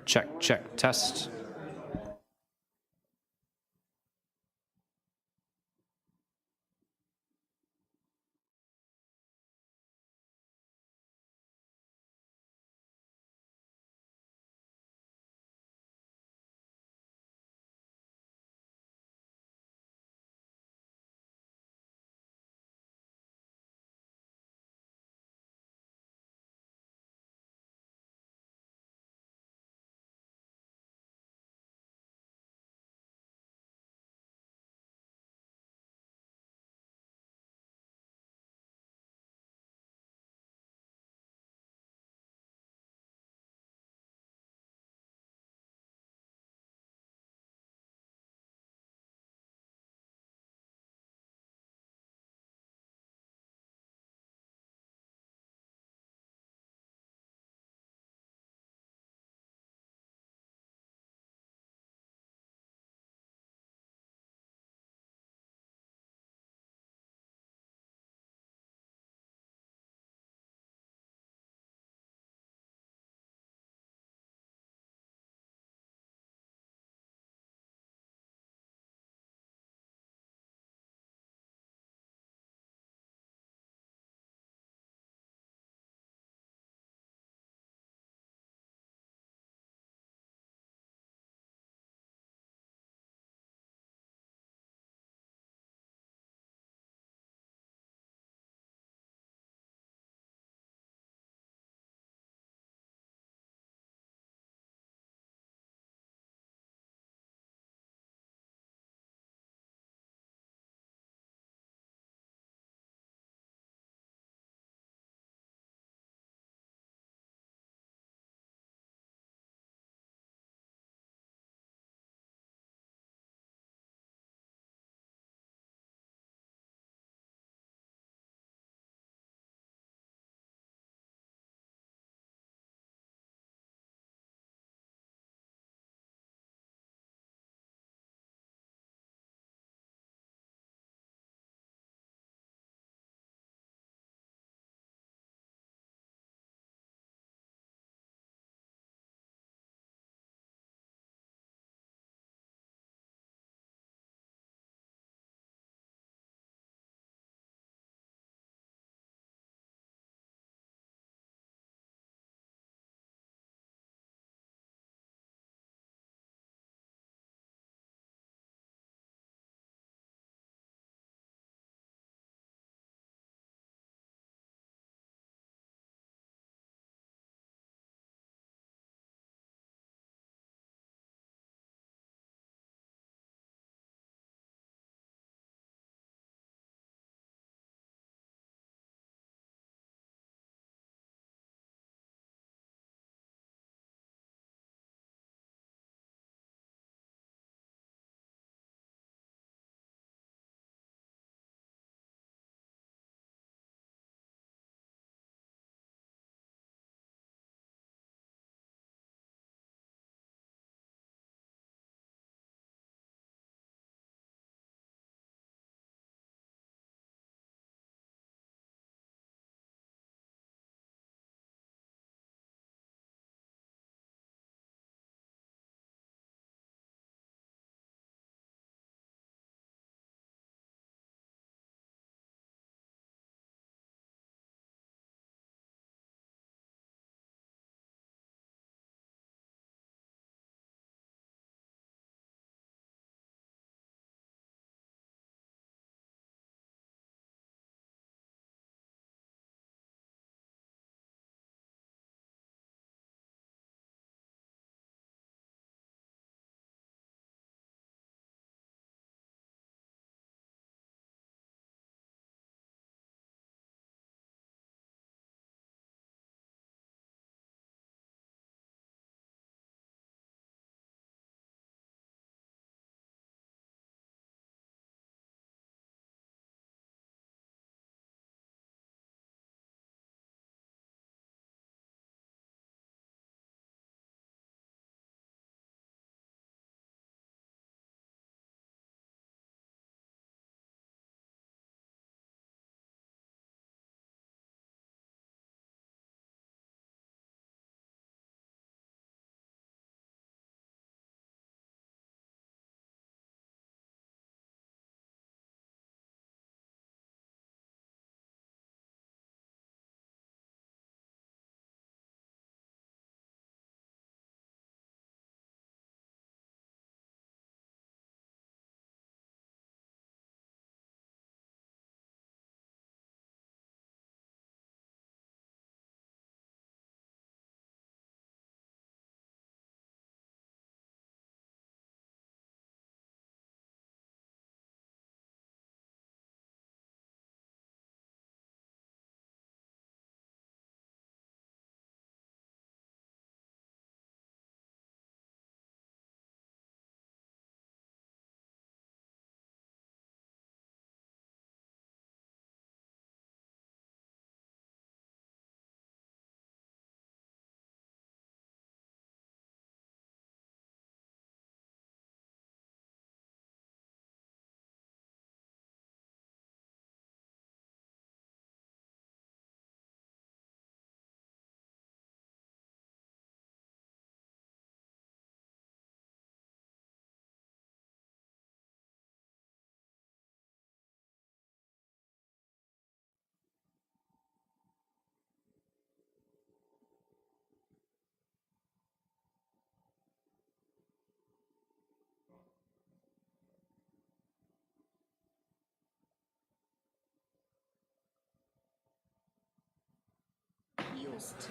Check, check, test.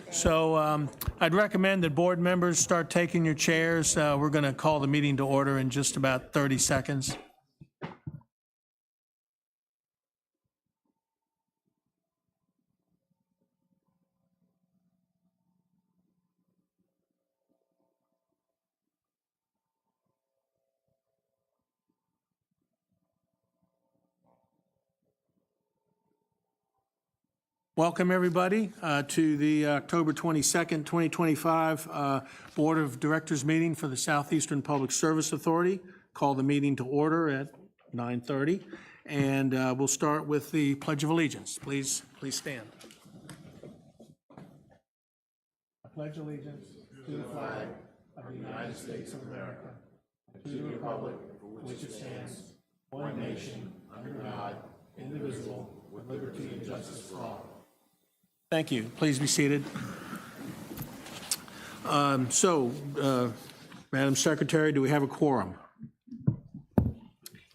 So I'd recommend that board members start taking your chairs. We're going to call the meeting to order in just about 30 seconds. Welcome, everybody, to the October 22nd, 2025 Board of Directors meeting for the Southeastern Public Service Authority. Call the meeting to order at 9:30, and we'll start with the Pledge of Allegiance. Please stand. I pledge allegiance to the flag of the United States of America, to the republic for which it stands, one nation, under God, indivisible, with liberty and justice for all. Thank you. Please be seated. Madam Secretary, do we have a quorum?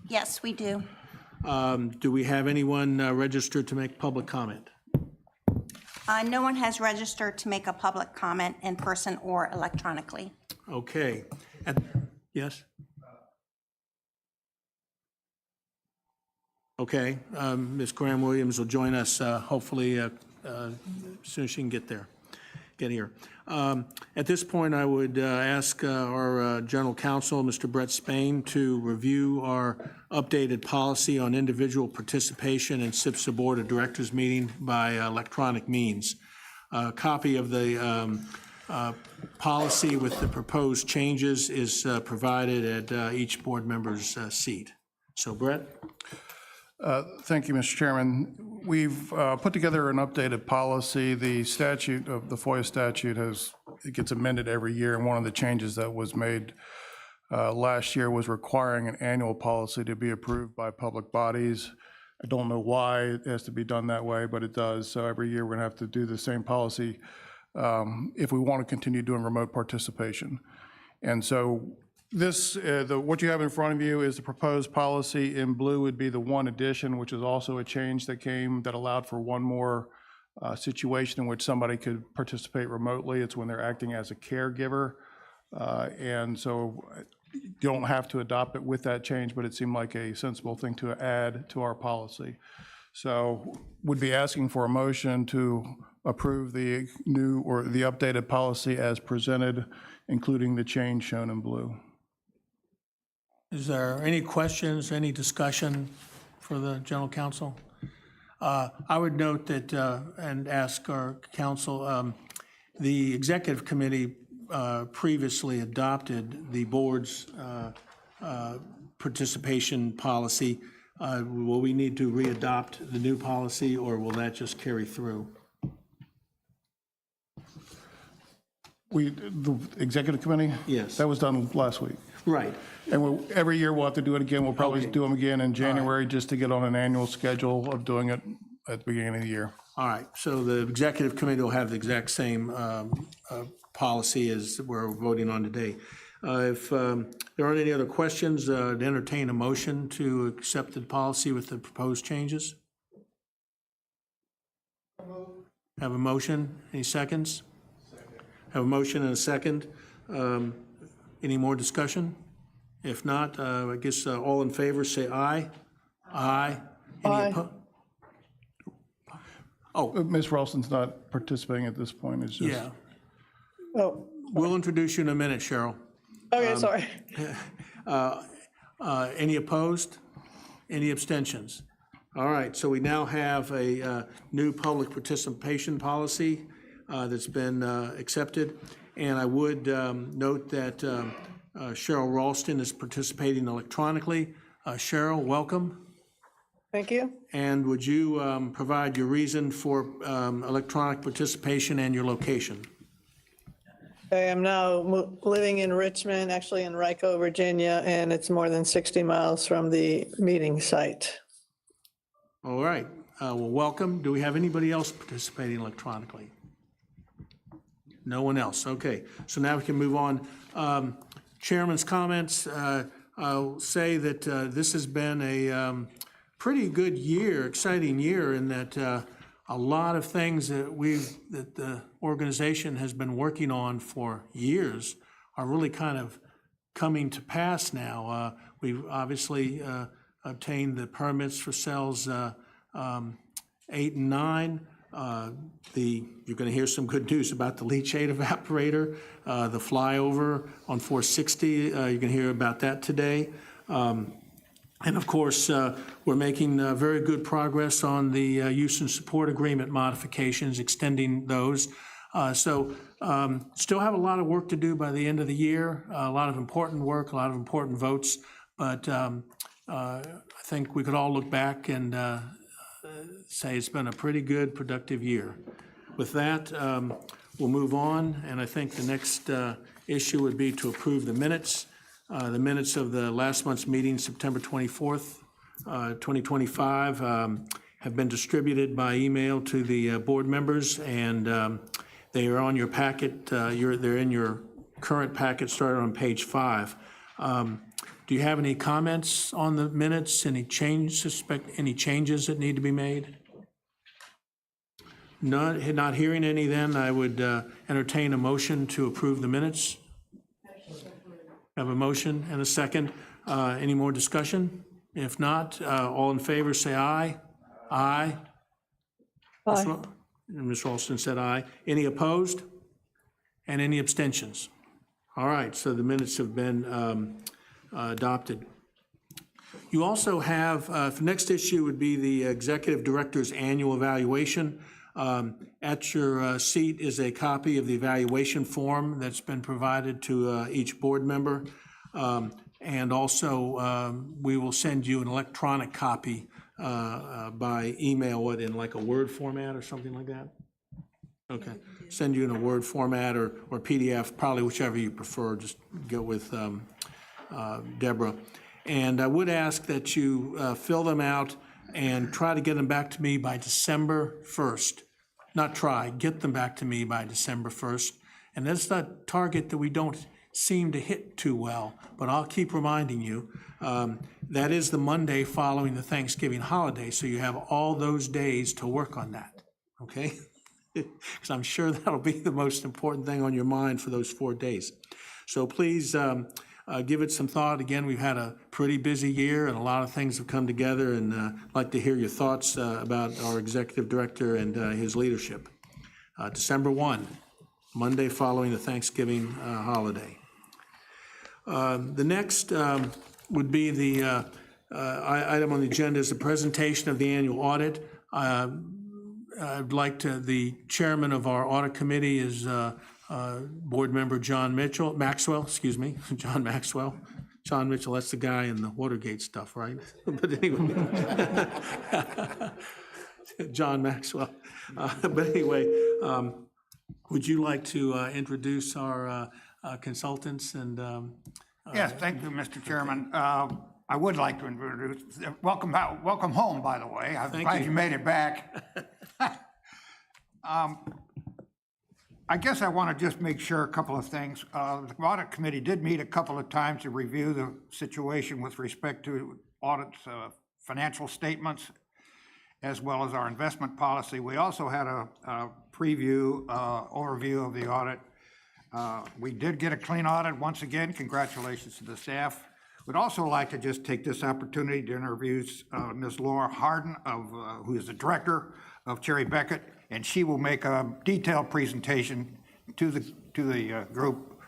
Yes, we do. Do we have anyone registered to make public comment? No one has registered to make a public comment in person or electronically. Okay. Yes? Okay. Ms. Graham-Williams will join us hopefully as soon as she can get here. At this point, I would ask our General Counsel, Mr. Brett Spain, to review our updated policy on individual participation in SPSA Board of Directors meeting by electronic means. A copy of the policy with the proposed changes is provided at each board member's seat. So, Brett? Thank you, Mr. Chairman. We've put together an updated policy. The statute of the FOIA statute it gets amended every year, and one of the changes that was made last year was requiring an annual policy to be approved by public bodies. I don't know why it has to be done that way, but it does. So every year we're going to have to do the same policy if we want to continue doing remote participation. And so what you have in front of you is the proposed policy. In blue would be the one addition, which is also a change that allowed for one more situation in which somebody could participate remotely. It's when they're acting as a caregiver. And so you don't have to adopt it with that change, but it seemed like a sensible thing to add to our policy. So would be asking for a motion to approve the new or the updated policy as presented, including the change shown in blue. Is there any questions, any discussion for the General Counsel? I would note that and ask our counsel, the Executive Committee previously adopted the board's participation policy. Will we need to re-adopt the new policy, or will that just carry through? The Executive Committee? Yes. That was done last week. Right. And every year we'll have to do it again. We'll probably do them again in January just to get on an annual schedule of doing it at the beginning of the year. All right. So the Executive Committee will have the exact same policy as we're voting on today. If there aren't any other questions, entertain a motion to accept the policy with the proposed changes. Have a motion. Any seconds? Have a motion and a second. Any more discussion? If not, I guess all in favor say aye. Aye. Any opposed? Oh, Ms. Ralston's not participating at this point. It's just. yeah. Oh, We'll introduce you in a minute, Cheryl. okay, sorry. Any opposed? Any abstentions? All right, so we now have a new public participation policy that's been accepted. And I would note that Cheryl Ralston is participating electronically. Cheryl, welcome. Thank you. And would you provide your reason for electronic participation and your location? I am now living in Richmond, actually in Rico, Virginia, and it's more than 60 miles from the meeting site. All right. Well, welcome. Do we have anybody else participating electronically? No one else. Okay. So now we can move on. Chairman's comments. I'll say that this has been a pretty good year, exciting year in that a lot of things that the organization has been working on for years are really kind of coming to pass now. We've obviously obtained the permits for cells 8 and 9. You're going to hear some good news about the leachate evaporator, the flyover on 460. You're going to hear about that today. And of course, we're making very good progress on the use and support agreement modifications, extending those. Still have a lot of work to do by the end of the year, a lot of important work, a lot of important votes. But I think we could all look back and say it's been a pretty good, productive year. With that, we'll move on, and I think the next issue would be to approve the minutes. The minutes of the last month's meeting, September 24th, 2025, have been distributed by email to the board members, and they are on your packet. They're in your current packet, started on page 5. Do you have any comments on the minutes? Any changes that need to be made? Not hearing any, then I would entertain a motion to approve the minutes. Have a motion and a second. Any more discussion? If not, all in favor say aye. Aye. Aye. Ms. Ralston said aye. Any opposed? And any abstentions? All right, so the minutes have been adopted. You also have, the next issue would be the Executive Director's Annual Evaluation. At your seat is a copy of the evaluation form that's been provided to each board member. And also, we will send you an electronic copy by email, in like a Word format or something like that? Okay, send you in a Word format or PDF, probably whichever you prefer. Just go with Deborah. And I would ask that you fill them out and try to get them back to me by December 1st. Not try, get them back to me by December 1st. And that's a target that we don't seem to hit too well, but I'll keep reminding you. That is the Monday following the Thanksgiving holiday, so you have all those days to work on that, okay? Because I'm sure that'll be the most important thing on your mind for those 4 days. So please give it some thought. Again, we've had a pretty busy year and a lot of things have come together, and I'd like to hear your thoughts about our executive director and his leadership. December 1, Monday following the Thanksgiving holiday. The next would be the item on the agenda is the presentation of the annual audit. I'd like to, the chairman of our audit committee is board member John Maxwell, John Maxwell. John Mitchell, that's the guy in the Watergate stuff, right? But anyway, John Maxwell. But anyway, would you like to introduce our consultants and? Yes, thank you, Mr. Chairman. I would like to introduce, welcome home, by the way. I'm glad you made it back. I guess I want to just make sure a couple of things. The audit committee did meet a couple of times to review the situation with respect to audits, financial statements, as well as our investment policy. We also had a preview, overview of the audit. We did get a clean audit once again. Congratulations to the staff. We'd also like to just take this opportunity to introduce Ms. Laura Harden, who is the director of Cherry Beckett, and she will make a detailed presentation to the group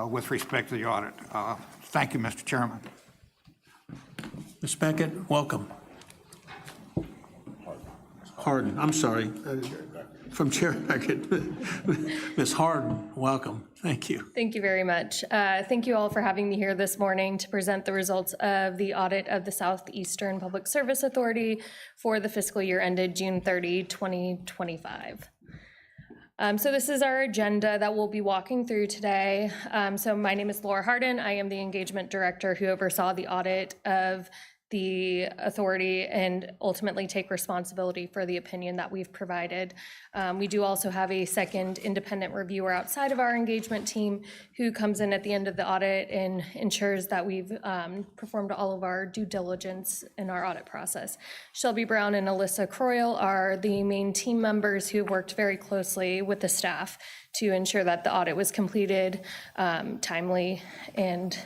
with respect to the audit. Thank you, Mr. Chairman. Ms. Beckett, welcome. Harden, I'm sorry. From Chair Beckett, Ms. Harden, welcome. Thank you. Thank you very much. Thank you all for having me here this morning to present the results of the audit of the Southeastern Public Service Authority for the fiscal year ended June 30, 2025. So this is our agenda that we'll be walking through today. So my name is Laura Harden. I am the engagement director who oversaw the audit of the authority and ultimately take responsibility for the opinion that we've provided. We do also have a second independent reviewer outside of our engagement team who comes in at the end of the audit and ensures that we've performed all of our due diligence in our audit process. Shelby Brown and Alyssa Croyle are the main team members who worked very closely with the staff to ensure that the audit was completed timely. And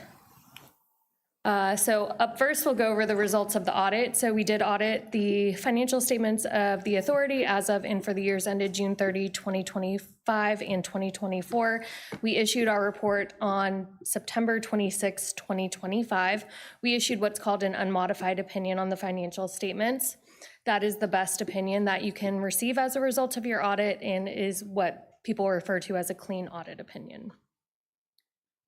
so up first, we'll go over the results of the audit. So we did audit the financial statements of the authority as of and for the years ended June 30, 2025 and 2024. We issued our report on September 26, 2025. We issued what's called an unmodified opinion on the financial statements. That is the best opinion that you can receive as a result of your audit and is what people refer to as a clean audit opinion.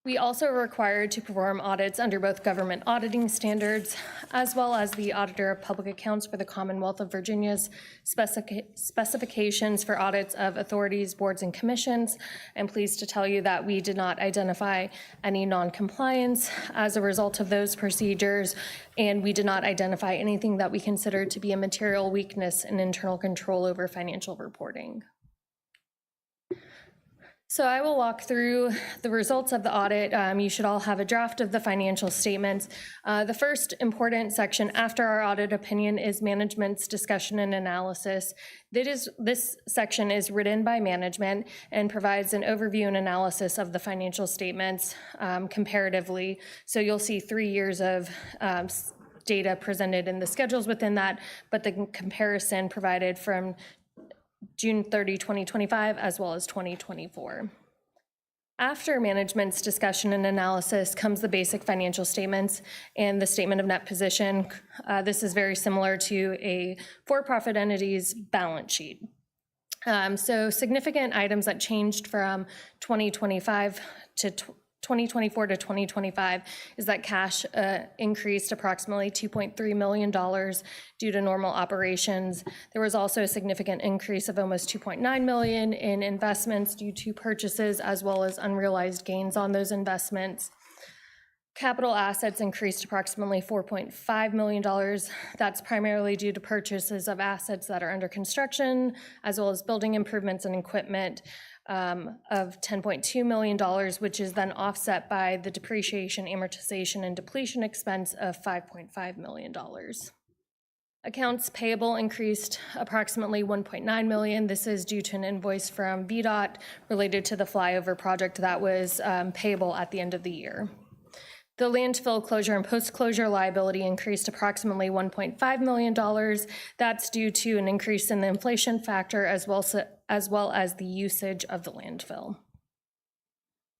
We also are required to perform audits under both government auditing standards as well as the Auditor of Public Accounts for the Commonwealth of Virginia's specifications for audits of authorities, boards, and commissions. I'm pleased to tell you that we did not identify any non-compliance as a result of those procedures, and we did not identify anything that we consider to be a material weakness in internal control over financial reporting. So I will walk through the results of the audit. You should all have a draft of the financial statements. The first important section after our audit opinion is management's discussion and analysis. This section is written by management and provides an overview and analysis of the financial statements comparatively. So you'll see 3 years of data presented in the schedules within that, but the comparison provided from June 30, 2025, as well as 2024. After management's discussion and analysis comes the basic financial statements and the statement of net position. This is very similar to a for-profit entity's balance sheet. So significant items that changed from 2025 to 2024 to 2025 is that cash increased approximately $2.3 million due to normal operations. There was also a significant increase of almost $2.9 million in investments due to purchases as well as unrealized gains on those investments. Capital assets increased approximately $4.5 million. That's primarily due to purchases of assets that are under construction, as well as building improvements and equipment of $10.2 million, which is then offset by the depreciation, amortization, and depletion expense of $5.5 million. Accounts payable increased approximately $1.9 million. This is due to an invoice from VDOT related to the flyover project that was payable at the end of the year. The landfill closure and post-closure liability increased approximately $1.5 million. That's due to an increase in the inflation factor as well as the usage of the landfill.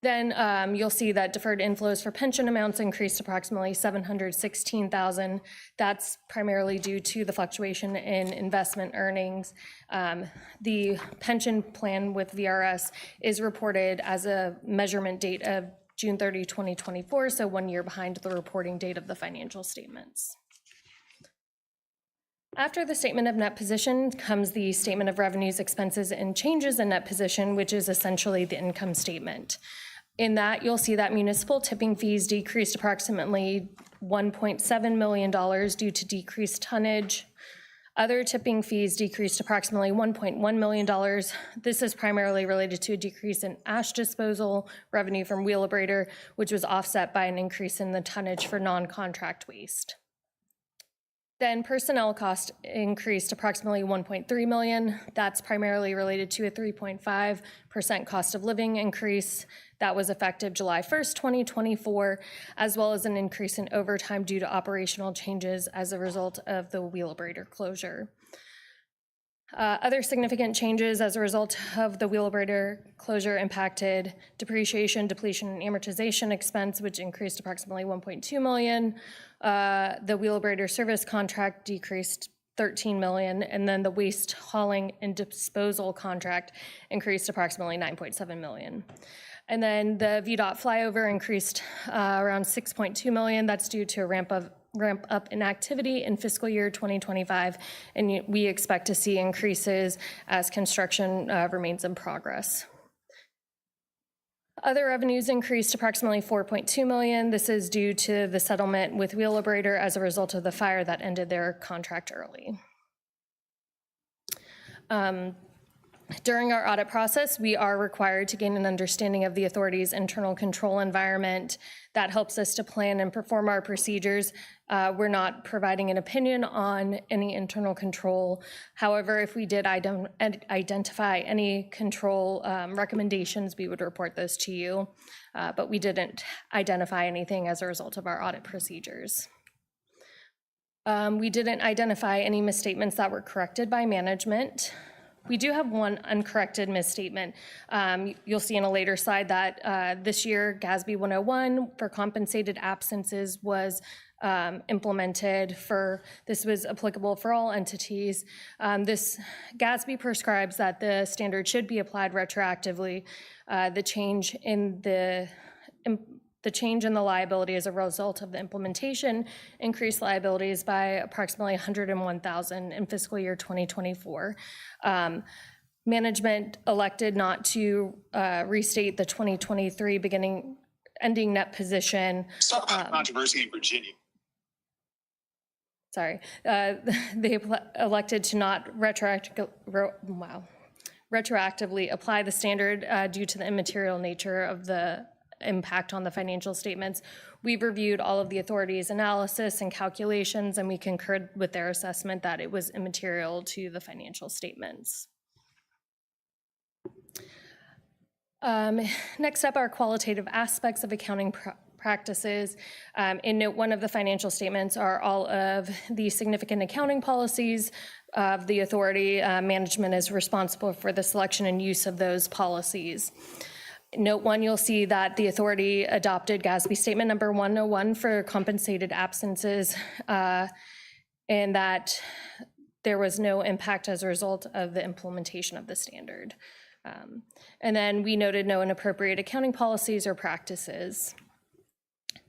Then you'll see that deferred inflows for pension amounts increased approximately $716,000. That's primarily due to the fluctuation in investment earnings. The pension plan with VRS is reported as a measurement date of June 30, 2024, so 1 year behind the reporting date of the financial statements. After the statement of net position comes the statement of revenues, expenses, and changes in net position, which is essentially the income statement. In that, you'll see that municipal tipping fees decreased approximately $1.7 million due to decreased tonnage. Other tipping fees decreased approximately $1.1 million. This is primarily related to a decrease in ash disposal revenue from Wheelabrator, which was offset by an increase in the tonnage for non-contract waste. Then personnel cost increased approximately $1.3 million. That's primarily related to a 3.5% cost of living increase that was effective July 1st, 2024, as well as an increase in overtime due to operational changes as a result of the Wheelabrator closure. Other significant changes as a result of the Wheelabrator closure impacted depreciation, depletion, and amortization expense, which increased approximately $1.2 million. The Wheelabrator service contract decreased $13 million, and then the waste hauling and disposal contract increased approximately $9.7 million. And then the VDOT flyover increased around $6.2 million. That's due to a ramp up in activity in fiscal year 2025, and we expect to see increases as construction remains in progress. Other revenues increased approximately $4.2 million. This is due to the settlement with Wheelabrator as a result of the fire that ended their contract early. During our audit process, we are required to gain an understanding of the authority's internal control environment. That helps us to plan and perform our procedures. We're not providing an opinion on any internal control. However, if we did identify any control recommendations, we would report those to you. But we didn't identify anything as a result of our audit procedures. We didn't identify any misstatements that were corrected by management. We do have one uncorrected misstatement. You'll see in a later slide that this year GASB 101 for compensated absences was implemented this was applicable for all entities. This GASB prescribes that the standard should be applied retroactively. The change in the liability as a result of the implementation increased liabilities by approximately $101,000 in fiscal year 2024. Management elected not to restate the 2023 ending net position. Stop controversy in Virginia. Sorry, they elected to not retroactively apply the standard due to the immaterial nature of the impact on the financial statements. We've reviewed all of the authority's analysis and calculations, and we concurred with their assessment that it was immaterial to the financial statements. Next up are qualitative aspects of accounting practices. In note 1 of the financial statements are all of the significant accounting policies of the authority. Management is responsible for the selection and use of those policies. Note 1, you'll see that the authority adopted GASB statement number 101 for compensated absences, and that there was no impact as a result of the implementation of the standard. And then we noted no inappropriate accounting policies or practices.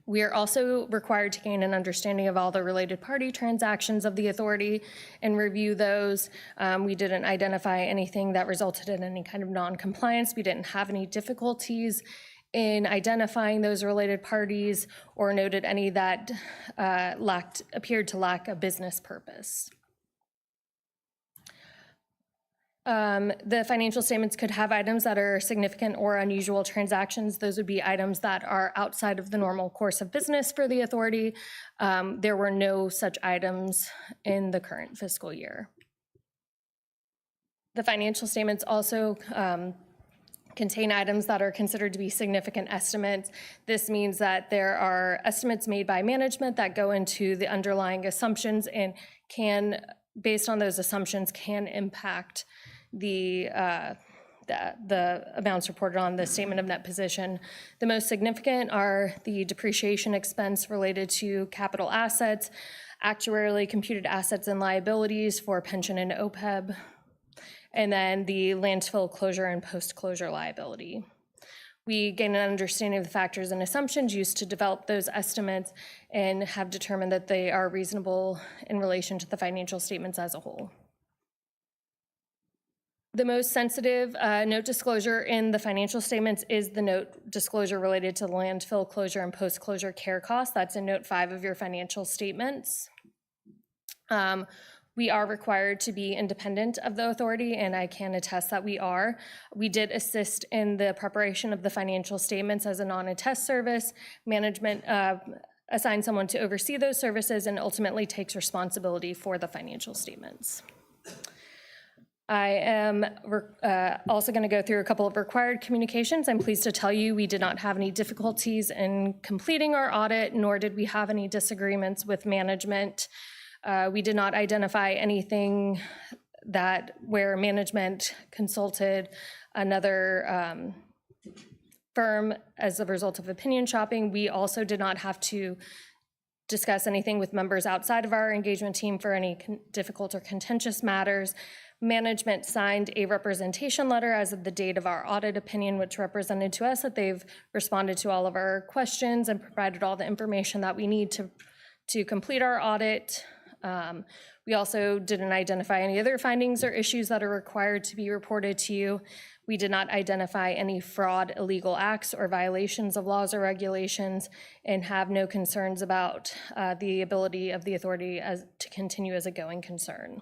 We are also required to gain an understanding of all the related party transactions of the authority and review those. We didn't identify anything that resulted in any kind of non-compliance. We didn't have any difficulties in identifying those related parties or noted any that appeared to lack a business purpose. The financial statements could have items that are significant or unusual transactions. Those would be items that are outside of the normal course of business for the authority. There were no such items in the current fiscal year. The financial statements also contain items that are considered to be significant estimates. This means that there are estimates made by management that go into the underlying assumptions and based on those assumptions, can impact the amounts reported on the statement of net position. The most significant are the depreciation expense related to capital assets, actuarially computed assets and liabilities for pension and OPEB, and then the landfill closure and post-closure liability. We gain an understanding of the factors and assumptions used to develop those estimates and have determined that they are reasonable in relation to the financial statements as a whole. The most sensitive note disclosure in the financial statements is the note disclosure related to landfill closure and post-closure care costs. That's in note 5 of your financial statements. We are required to be independent of the authority, and I can attest that we are. We did assist in the preparation of the financial statements as a non-attest service. Management assigned someone to oversee those services and ultimately takes responsibility for the financial statements. I am also going to go through a couple of required communications. I'm pleased to tell you we did not have any difficulties in completing our audit, nor did we have any disagreements with management. We did not identify anything where management consulted another firm as a result of opinion shopping. We also did not have to discuss anything with members outside of our engagement team for any difficult or contentious matters. Management signed a representation letter as of the date of our audit opinion, which represented to us that they've responded to all of our questions and provided all the information that we need to complete our audit. We also didn't identify any other findings or issues that are required to be reported to you. We did not identify any fraud, illegal acts, or violations of laws or regulations, and have no concerns about the ability of the authority to continue as a going concern.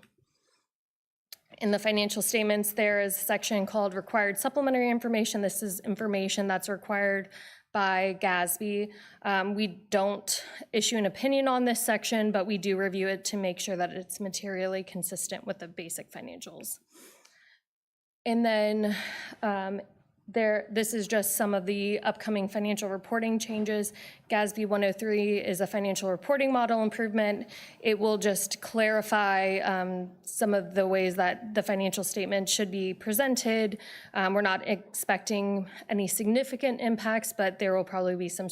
In the financial statements, there is a section called required supplementary information. This is information that's required by GASB. We don't issue an opinion on this section, but we do review it to make sure that it's materially consistent with the basic financials. And then this is just some of the upcoming financial reporting changes. GASB 103 is a financial reporting model improvement. It will just clarify some of the ways that the financial statement should be presented. We're not expecting any significant impacts, but there will probably be some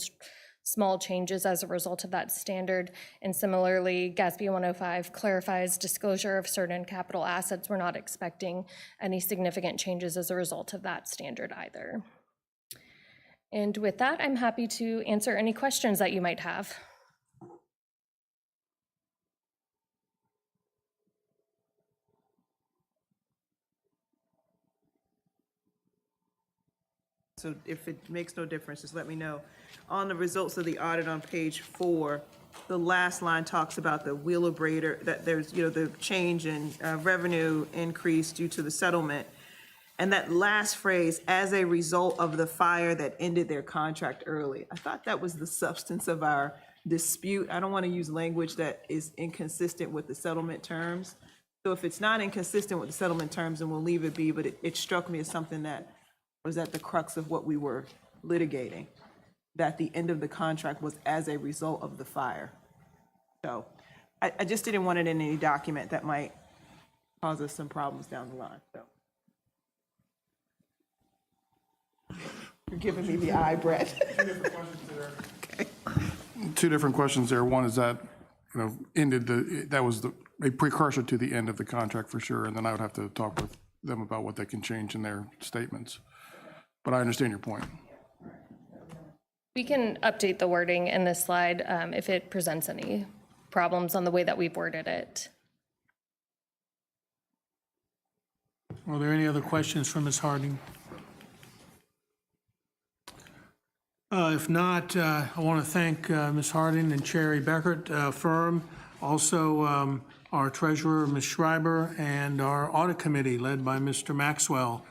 small changes as a result of that standard. And similarly, GASB 105 clarifies disclosure of certain capital assets. We're not expecting any significant changes as a result of that standard either. And with that, I'm happy to answer any questions that you might have. So if it makes no difference, just let me know. On the results of the audit on page 4, the last line talks about the wheelabrator, that there's, the change in revenue increase due to the settlement. And that last phrase, as a result of the fire that ended their contract early. I thought that was the substance of our dispute. I don't want to use language that is inconsistent with the settlement terms. So if it's not inconsistent with the settlement terms, then we'll leave it be, but it struck me as something that was at the crux of what we were litigating, that the end of the contract was as a result of the fire. So I just didn't want it in any document that might cause us some problems down the line, so. You're giving me the eye, Brett. Two different questions there. One is that, that was a precursor to the end of the contract for sure, and then I would have to talk with them about what they can change in their statements. But I understand your point. We can update the wording in this slide if it presents any problems on the way that we've worded it. Are there any other questions from Ms. Harding? If not, I want to thank Ms. Harding and Cherry Beckert firm, also our treasurer, Ms. Schreiber, and our audit committee led by Mr. Maxwell.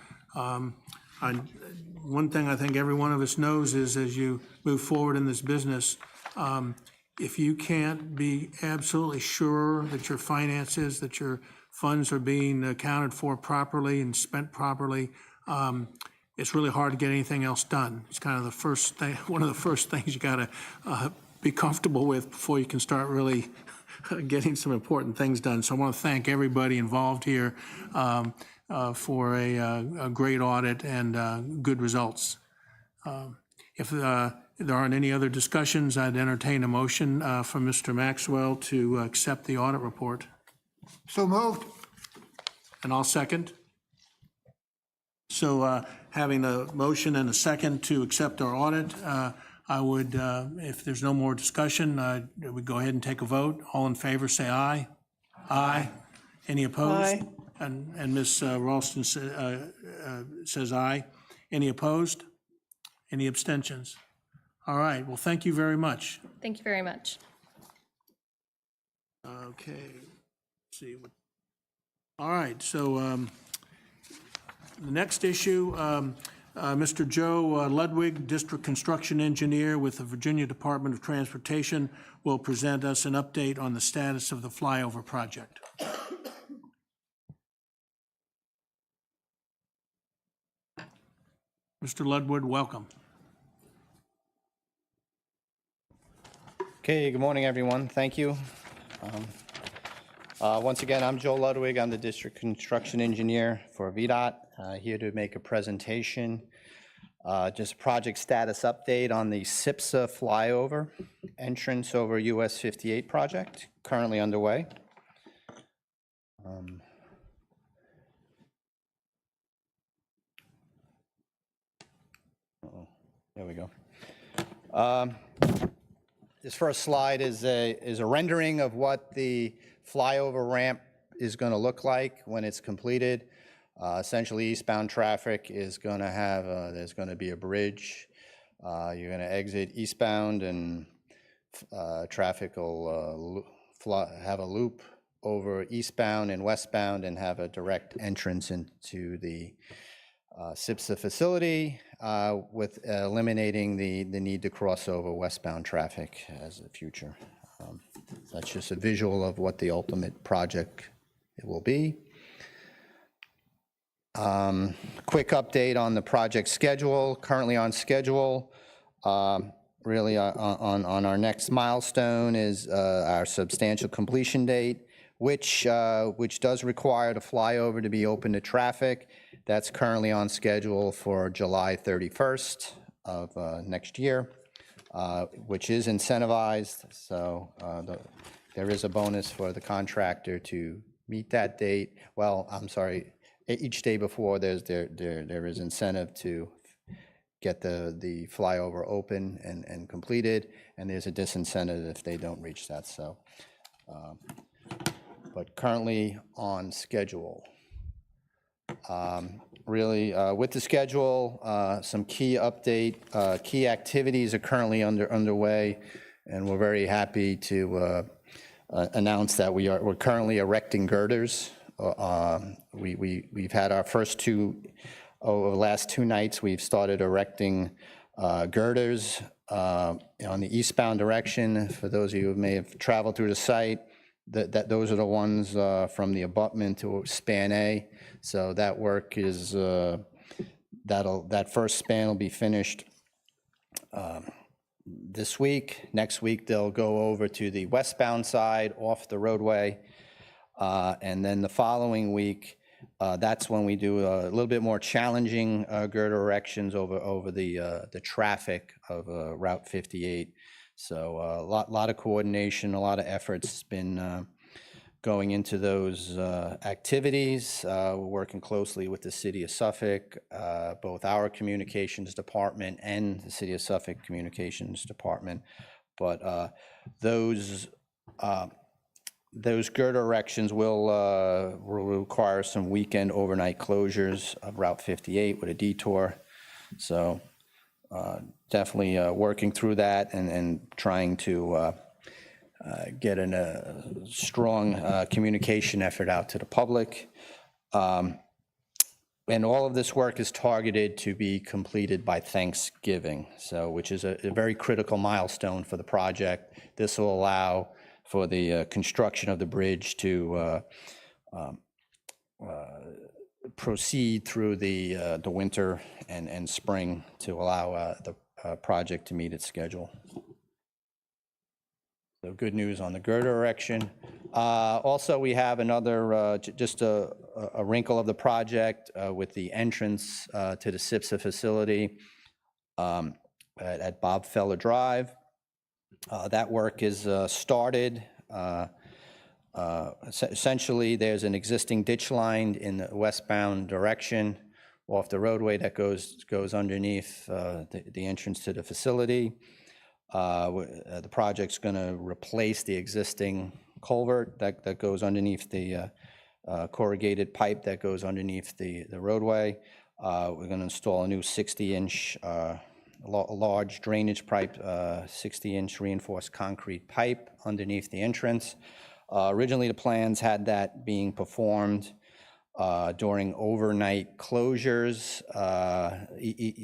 One thing I think every one of us knows is as you move forward in this business, if you can't be absolutely sure that your finances, that your funds are being accounted for properly and spent properly, it's really hard to get anything else done. It's kind of the first thing, one of the first things you got to be comfortable with before you can start really getting some important things done. So I want to thank everybody involved here for a great audit and good results. If there aren't any other discussions, I'd entertain a motion from Mr. Maxwell to accept the audit report. So moved. And I'll second. So having a motion and a second to accept our audit, I would, if there's no more discussion, I would go ahead and take a vote. All in favor, say aye. Aye. Any opposed? Aye. And Ms. Ralston says aye. Any opposed? Any abstentions? All right, well, thank you very much. Thank you very much. Okay, let's see. All right, so the next issue, Mr. Joe Ludwig, District Construction Engineer with the Virginia Department of Transportation, will present us an update on the status of the flyover project. Mr. Ludwig, welcome. Okay, good morning, everyone. Thank you. Once again, I'm Joe Ludwig. I'm the District Construction Engineer for VDOT, here to make a presentation, just a project status update on the SPSA flyover entrance over US 58 project, currently underway. There we go. This first slide is a rendering of what the flyover ramp is going to look like when it's completed. Essentially, eastbound traffic is going to have, there's going to be a bridge. You're going to exit eastbound, and traffic will have a loop over eastbound and westbound and have a direct entrance into the SPSA facility, with eliminating the need to cross over westbound traffic as a future. That's just a visual of what the ultimate project it will be. Quick update on the project schedule. Currently on schedule. Really on our next milestone is our substantial completion date, which does require the flyover to be open to traffic. That's currently on schedule for July 31st of next year, which is incentivized. So there is a bonus for the contractor to meet that date. Well, I'm sorry, each day before there is incentive to get the flyover open and completed, and there's a disincentive if they don't reach that. So, but currently on schedule. Really, with the schedule, some key activities are currently underway, and we're very happy to announce that we're currently erecting girders. We've had our first two. Over the last 2 nights, we've started erecting girders on the eastbound direction. For those of you who may have traveled through the site, those are the ones from the abutment to span A. So that work is, that first span will be finished this week. Next week, they'll go over to the westbound side off the roadway. And then the following week, that's when we do a little bit more challenging girder erections over the traffic of Route 58. So a lot of coordination, a lot of efforts been going into those activities. We're working closely with the City of Suffolk, both our communications department and the City of Suffolk Communications Department. But those girder erections will require some weekend overnight closures of Route 58 with a detour. So definitely working through that and trying to get a strong communication effort out to the public. And all of this work is targeted to be completed by Thanksgiving, so which is a very critical milestone for the project. This will allow for the construction of the bridge to proceed through the winter and spring to allow the project to meet its schedule. So good news on the girder erection. Also, we have another, just a wrinkle of the project with the entrance to the SPSA facility at Bob Feller Drive. That work is started. Essentially, there's an existing ditch line in the westbound direction off the roadway that goes underneath the entrance to the facility. The project's going to replace the existing culvert that goes underneath the corrugated pipe that goes underneath the roadway. We're going to install a new 60-inch large drainage pipe, 60-inch reinforced concrete pipe underneath the entrance. Originally, the plans had that being performed during overnight closures,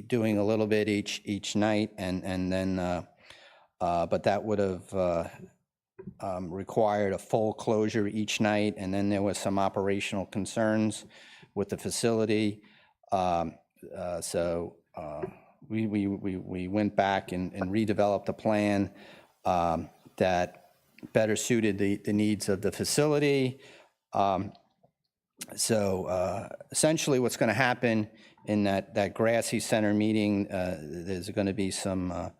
doing a little bit each night, and then, but that would have required a full closure each night, and then there was some operational concerns with the facility. So we went back and redeveloped a plan that better suited the needs of the facility. So essentially what's going to happen in that Grassy Center meeting, there's going to be some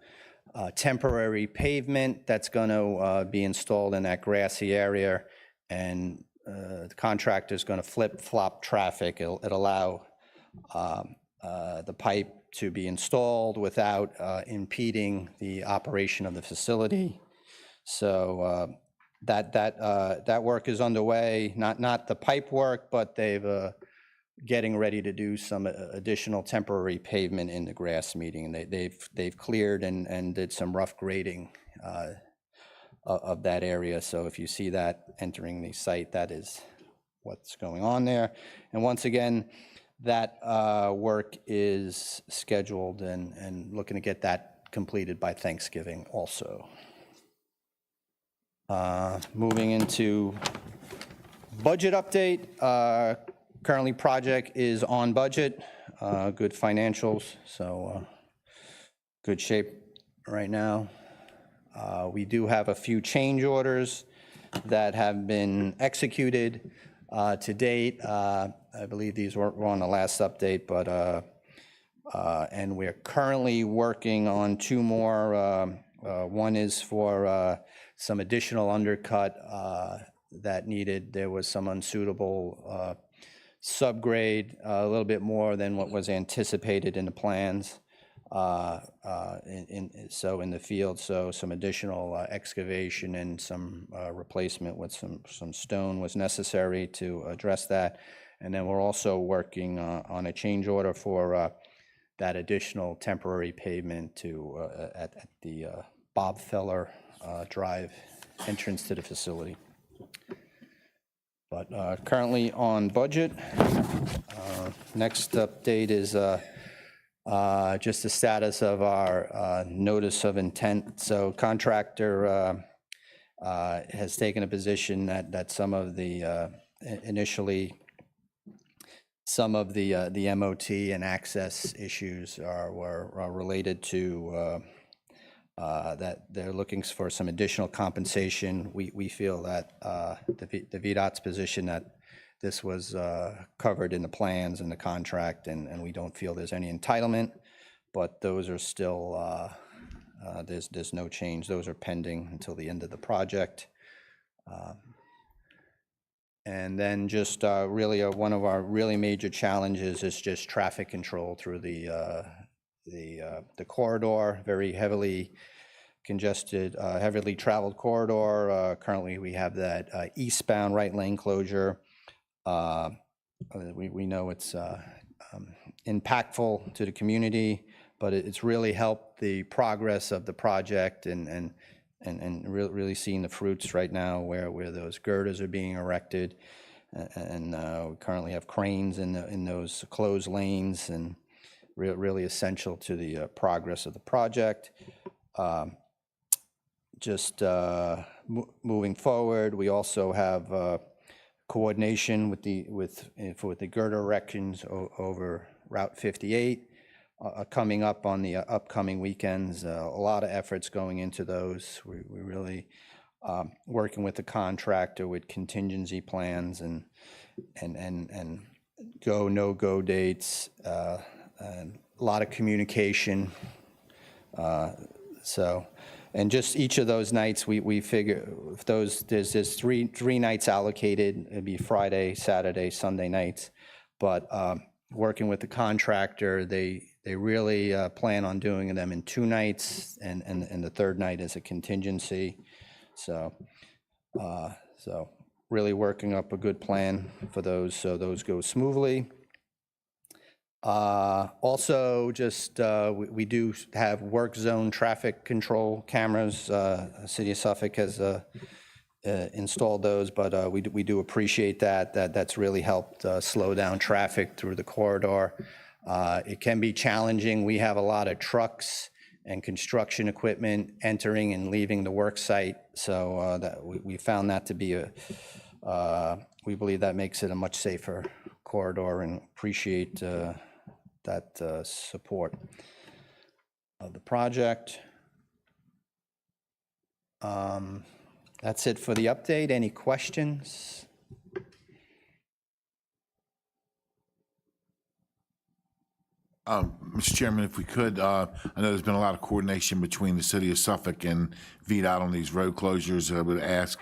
temporary pavement that's going to be installed in that grassy area, and the contractor is going to flip-flop traffic. It'll allow the pipe to be installed without impeding the operation of the facility. So that work is underway. Not the pipe work, but they've getting ready to do some additional temporary pavement in the grass median. They've cleared and did some rough grading of that area. So if you see that entering the site, that is what's going on there. And once again, that work is scheduled and looking to get that completed by Thanksgiving also. Moving into budget update. Currently, project is on budget, good financials, so good shape right now. We do have a few change orders that have been executed to date. I believe these were on the last update, but and we're currently working on two more. One is for some additional undercut that needed. There was some unsuitable subgrade, a little bit more than what was anticipated in the plans. In the field, so some additional excavation and some replacement with some stone was necessary to address that. And then we're also working on a change order for that additional temporary pavement to at the Bob Feller Drive entrance to the facility. But currently on budget. Next update is just the status of our notice of intent. So contractor has taken a position that some of the initially some of the MOT and access issues were related to that they're looking for some additional compensation. We feel that the VDOT's position that this was covered in the plans and the contract, and we don't feel there's any entitlement, but those are still, there's no change. Those are pending until the end of the project. And then just really one of our really major challenges is just traffic control through the corridor, very heavily congested, heavily traveled corridor. Currently, we have that eastbound right lane closure. We know it's impactful to the community, but it's really helped the progress of the project and really seeing the fruits right now where those girders are being erected, and we currently have cranes in those closed lanes, and really essential to the progress of the project. Moving forward, we also have coordination for the girder erections over Route 58 coming up on the upcoming weekends. A lot of efforts going into those. We really working with the contractor with contingency plans and go no go dates. And a lot of communication. And just each of those nights, we figure if there's three nights allocated. It'd be Friday, Saturday, Sunday nights. But working with the contractor, they really plan on doing them in 2 nights, and the third night is a contingency. So really working up a good plan for those, so those go smoothly. Also, just we do have work zone traffic control cameras. City of Suffolk has installed those, but we do appreciate that. That's really helped slow down traffic through the corridor. It can be challenging. We have a lot of trucks and construction equipment entering and leaving the work site, so that we found that to be we believe that makes it a much safer corridor, and appreciate that support of the project. That's it for the update. Any questions? Mr. Chairman, if we could, I know there's been a lot of coordination between the City of Suffolk and VDOT on these road closures. I would ask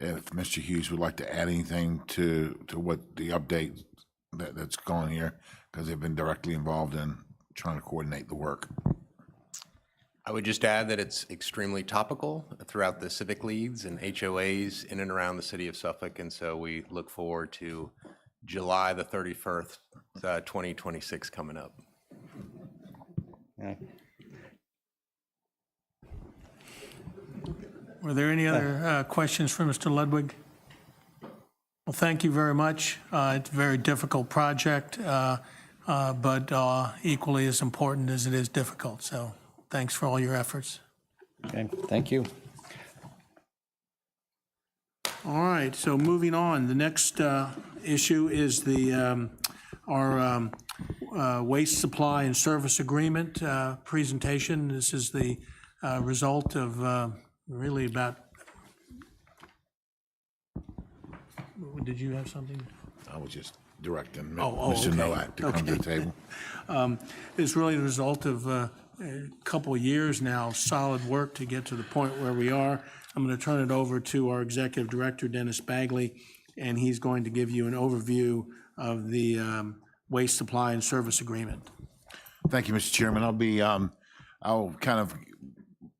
if Mr. Hughes would like to add anything to what the update that's going here, because they've been directly involved in trying to coordinate the work. I would just add that it's extremely topical throughout the civic leads and HOAs in and around the City of Suffolk, and so we look forward to July the 31st, 2026 coming up. Yeah. Were there any other questions for Mr. Ludwig? Well, thank you very much. It's a very difficult project, but equally as important as it is difficult. So thanks for all your efforts. Okay, thank you. All right, so moving on, the next issue is our waste supply and service agreement presentation. This is the result of really about, did you have something? I was just directing Oh, Mr. okay. Nowak to come to the table. It's really the result of a couple of years now, solid work to get to the point where we are. I'm going to turn it over to our Executive Director, Dennis Bagley, and he's going to give you an overview of the waste supply and service agreement. Thank you, Mr. Chairman. I'll kind of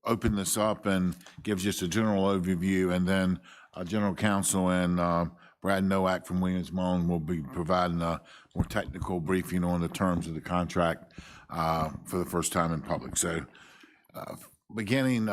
open this up and give just a general overview, and then General Counsel and Brad Nowak from Williams Mullen will be providing a more technical briefing on the terms of the contract for the first time in public. So beginning,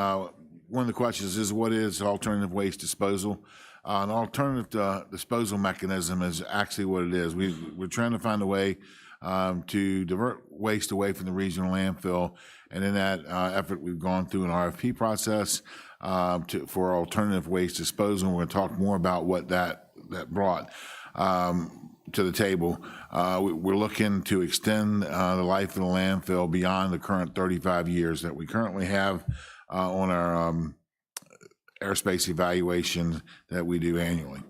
one of the questions is, what is alternative waste disposal? An alternative disposal mechanism is actually what it is. We're trying to find a way to divert waste away from the regional landfill, and in that effort, we've gone through an RFP process for alternative waste disposal. We're going to talk more about what that brought to the table. We're looking to extend the life of the landfill beyond the current 35 years that we currently have on our airspace evaluation that we do annually.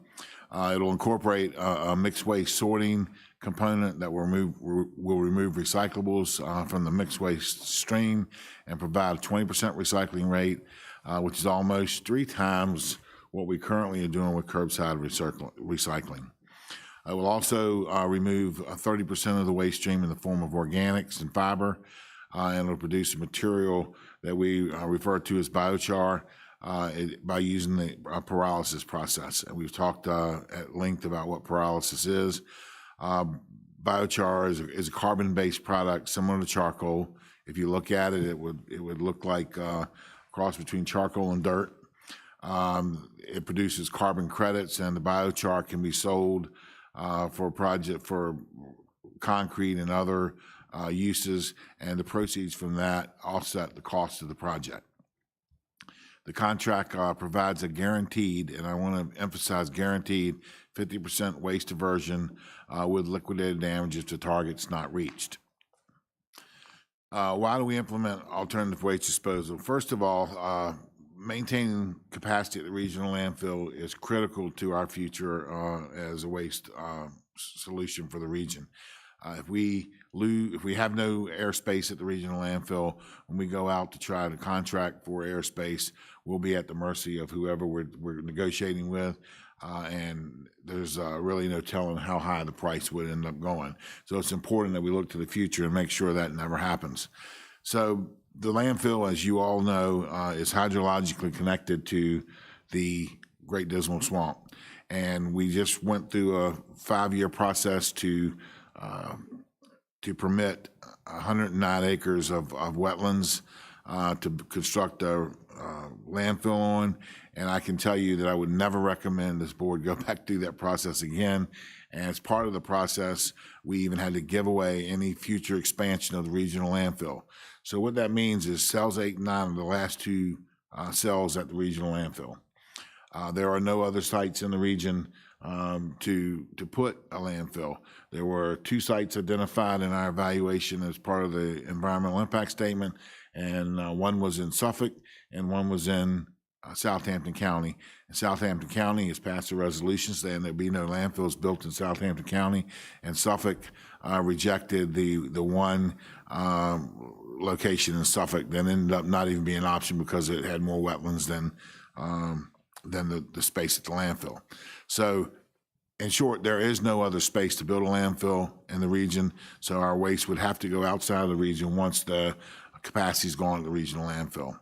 It'll incorporate a mixed waste sorting component that will remove recyclables from the mixed waste stream and provide a 20% recycling rate, which is almost 3 times what we currently are doing with curbside recycling. It will also remove 30% of the waste stream in the form of organics and fiber, and it'll produce a material that we refer to as biochar by using the pyrolysis process. And we've talked at length about what pyrolysis is. Biochar is a carbon-based product similar to charcoal. If you look at it, it would look like a cross between charcoal and dirt. It produces carbon credits, and the biochar can be sold for concrete and other uses, and the proceeds from that offset the cost of the project. The contract provides a guaranteed, and I want to emphasize guaranteed, 50% waste diversion with liquidated damages to targets not reached. Why do we implement alternative waste disposal? First of all, maintaining capacity at the regional landfill is critical to our future as a waste solution for the region. If we have no airspace at the regional landfill, when we go out to try to contract for airspace, we'll be at the mercy of whoever we're negotiating with, and there's really no telling how high the price would end up going. So it's important that we look to the future and make sure that never happens. So the landfill, as you all know, is hydrologically connected to the Great Dismal Swamp, and we just went through a 5-year process to permit 109 acres of wetlands to construct a landfill on, and I can tell you that I would never recommend this board go back through that process again. And as part of the process, we even had to give away any future expansion of the regional landfill. So what that means is cells 8 and 9 are the last 2 cells at the regional landfill. There are no other sites in the region to put a landfill. There were 2 sites identified in our evaluation as part of the environmental impact statement, and one was in Suffolk and one was in Southampton County. And Southampton County has passed a resolution saying there'll be no landfills built in Southampton County, and Suffolk rejected the one location in Suffolk that ended up not even being an option because it had more wetlands than the space at the landfill. So in short, there is no other space to build a landfill in the region, so our waste would have to go outside of the region once the capacity is gone at the regional landfill.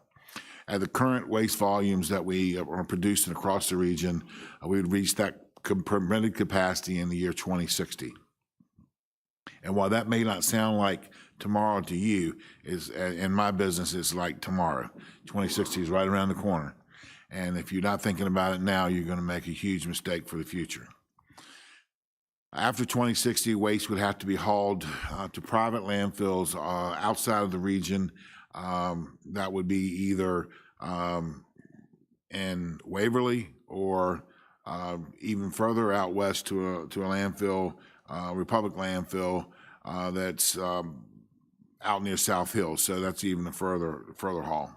At the current waste volumes that we are producing across the region, we would reach that permitted capacity in the year 2060. And while that may not sound like tomorrow to you, is in my business, it's like tomorrow. 2060 is right around the corner. And if you're not thinking about it now, you're going to make a huge mistake for the future. After 2060, waste would have to be hauled to private landfills outside of the region. That would be either in Waverly or even further out west to a landfill, Republic landfill that's out near South Hill. So that's even a further haul.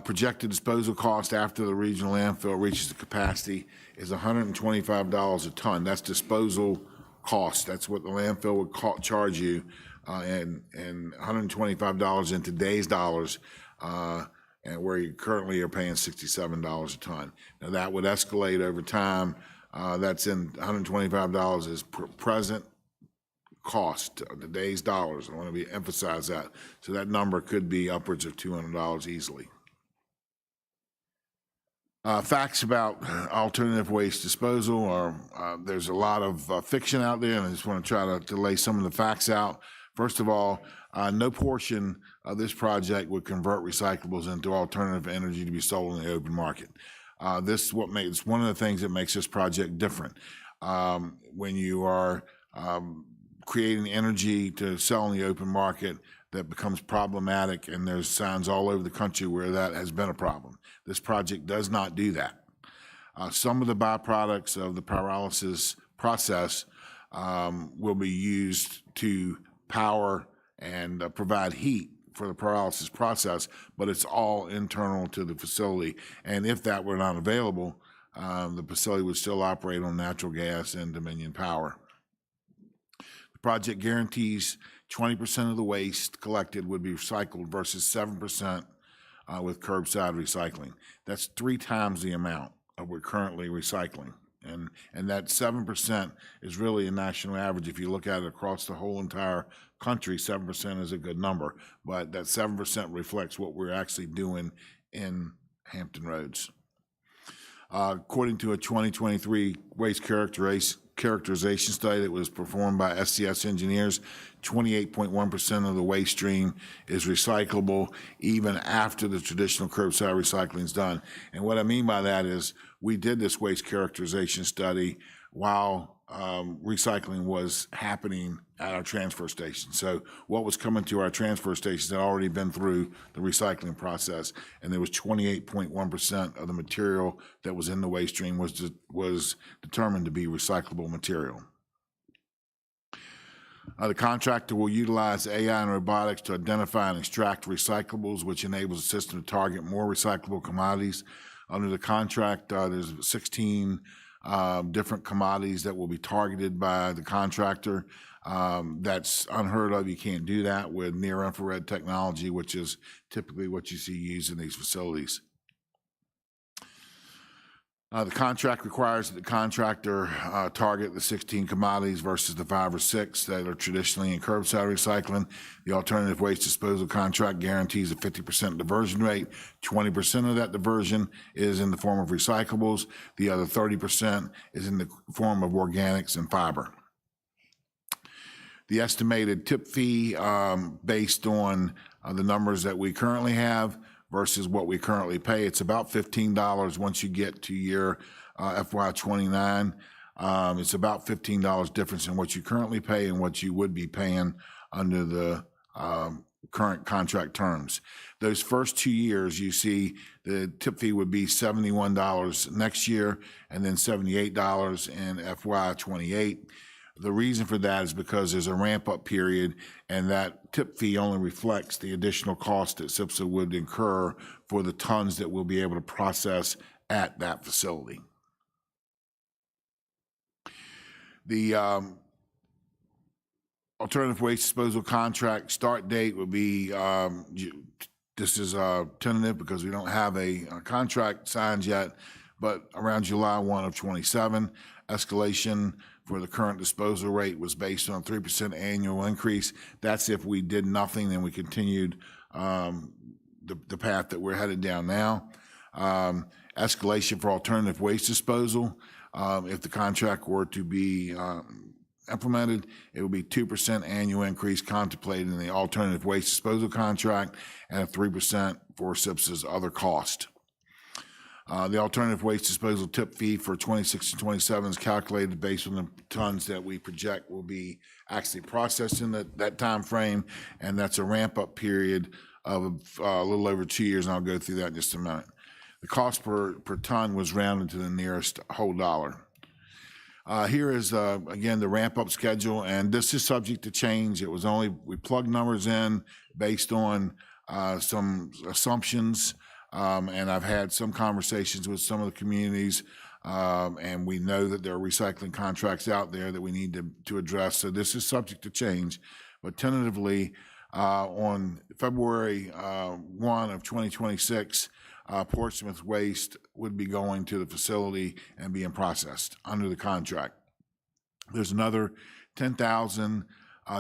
Projected disposal cost after the regional landfill reaches the capacity is $125 a ton. That's disposal cost. That's what the landfill would charge you, and $125 in today's dollars, and where you currently are paying $67 a ton. Now that would escalate over time. That's in $125 is present cost, today's dollars. I want to emphasize that. So that number could be upwards of $200 easily. Facts about alternative waste disposal are, there's a lot of fiction out there, and I just want to try to lay some of the facts out. First of all, no portion of this project would convert recyclables into alternative energy to be sold in the open market. This is one of the things that makes this project different. When you are creating energy to sell in the open market, that becomes problematic, and there's signs all over the country where that has been a problem. This project does not do that. Some of the byproducts of the pyrolysis process will be used to power and provide heat for the pyrolysis process, but it's all internal to the facility. And if that were not available, the facility would still operate on natural gas and Dominion power. The project guarantees 20% of the waste collected would be recycled versus 7% with curbside recycling. That's 3 times the amount of we're currently recycling. And that 7% is really a national average. If you look at it across the whole entire country, 7% is a good number, but that 7% reflects what we're actually doing in Hampton Roads. According to a 2023 waste characterization study that was performed by SCS engineers, 28.1% of the waste stream is recyclable even after the traditional curbside recycling is done. And what I mean by that is we did this waste characterization study while recycling was happening at our transfer station. So what was coming to our transfer stations had already been through the recycling process, and there was 28.1% of the material that was in the waste stream was determined to be recyclable material. The contractor will utilize AI and robotics to identify and extract recyclables, which enables the system to target more recyclable commodities. Under the contract, there's 16 different commodities that will be targeted by the contractor. That's unheard of. You can't do that with near-infrared technology, which is typically what you see used in these facilities. The contract requires that the contractor target the 16 commodities versus the 5 or 6 that are traditionally in curbside recycling. The alternative waste disposal contract guarantees a 50% diversion rate. 20% of that diversion is in the form of recyclables. The other 30% is in the form of organics and fiber. The estimated tip fee based on the numbers that we currently have versus what we currently pay, it's about $15 once you get to year FY29. It's about $15 difference in what you currently pay and what you would be paying under the current contract terms. Those first 2 years, you see the tip fee would be $71 next year and then $78 in FY28. The reason for that is because there's a ramp-up period, and that tip fee only reflects the additional cost that SPSA would incur for the tons that we'll be able to process at that facility. The alternative waste disposal contract start date would be, this is tentative because we don't have a contract signed yet, but around July 1 of 27. Escalation for the current disposal rate was based on a 3% annual increase. That's if we did nothing and we continued the path that we're headed down now. escalation for alternative waste disposal. If the contract were to be implemented, it would be 2% annual increase contemplated in the alternative waste disposal contract and a 3% for SPSA's other cost. The alternative waste disposal tip fee for 26 and 27 is calculated based on the tons that we project will be actually processed in that time frame, and that's a ramp-up period of a little over 2 years, and I'll go through that in just a minute. The cost per ton was rounded to the nearest whole dollar. Here is, again, the ramp-up schedule, and this is subject to change. It was only, we plugged numbers in based on some assumptions, and I've had some conversations with some of the communities, and we know that there are recycling contracts out there that we need to address, so this is subject to change. But tentatively, on February 1 of 2026, Portsmouth waste would be going to the facility and being processed under the contract. There's another 10,000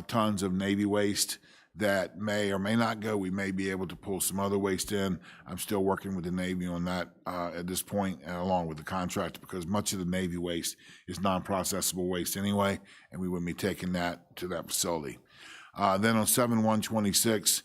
tons of Navy waste that may or may not go. We may be able to pull some other waste in. I'm still working with the Navy on that at this point, and along with the contractor, because much of the Navy waste is non-processable waste anyway, and we wouldn't be taking that to that facility. Then on 7/1/26,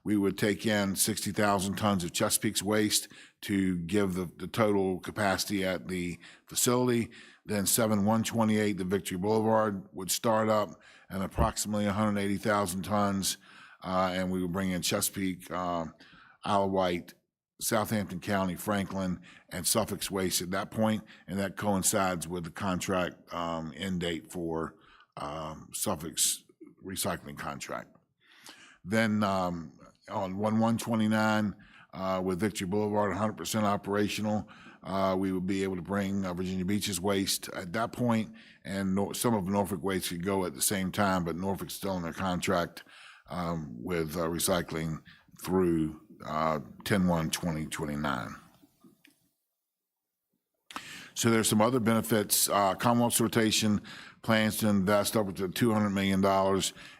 we would take in 60,000 tons of Chesapeake's waste to give the total capacity at the facility. Then 7/1/28, the Victory Boulevard would start up and approximately 180,000 tons, and we would bring in Chesapeake, Isle of Wight, Southampton County, Franklin, and Suffolk's waste at that point, and that coincides with the contract end date for Suffolk's recycling contract. Then on 1/1/29, with Victory Boulevard 100% operational, we would be able to bring Virginia Beach's waste at that point, and some of Norfolk waste could go at the same time, but Norfolk's still in their contract with recycling through 10/1/2029. So there's some other benefits. Commonwealth Sortation plans to invest up to $200 million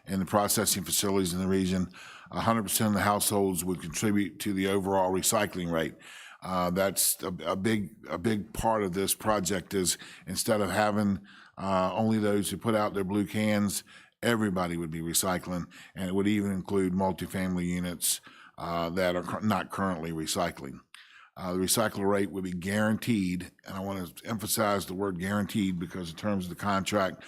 in the processing facilities in the region. 100% of the households would contribute to the overall recycling rate. That's a big part of this project is instead of having only those who put out their blue cans, everybody would be recycling, and it would even include multifamily units that are not currently recycling. The recycle rate would be guaranteed, and I want to emphasize the word guaranteed because in terms of the contract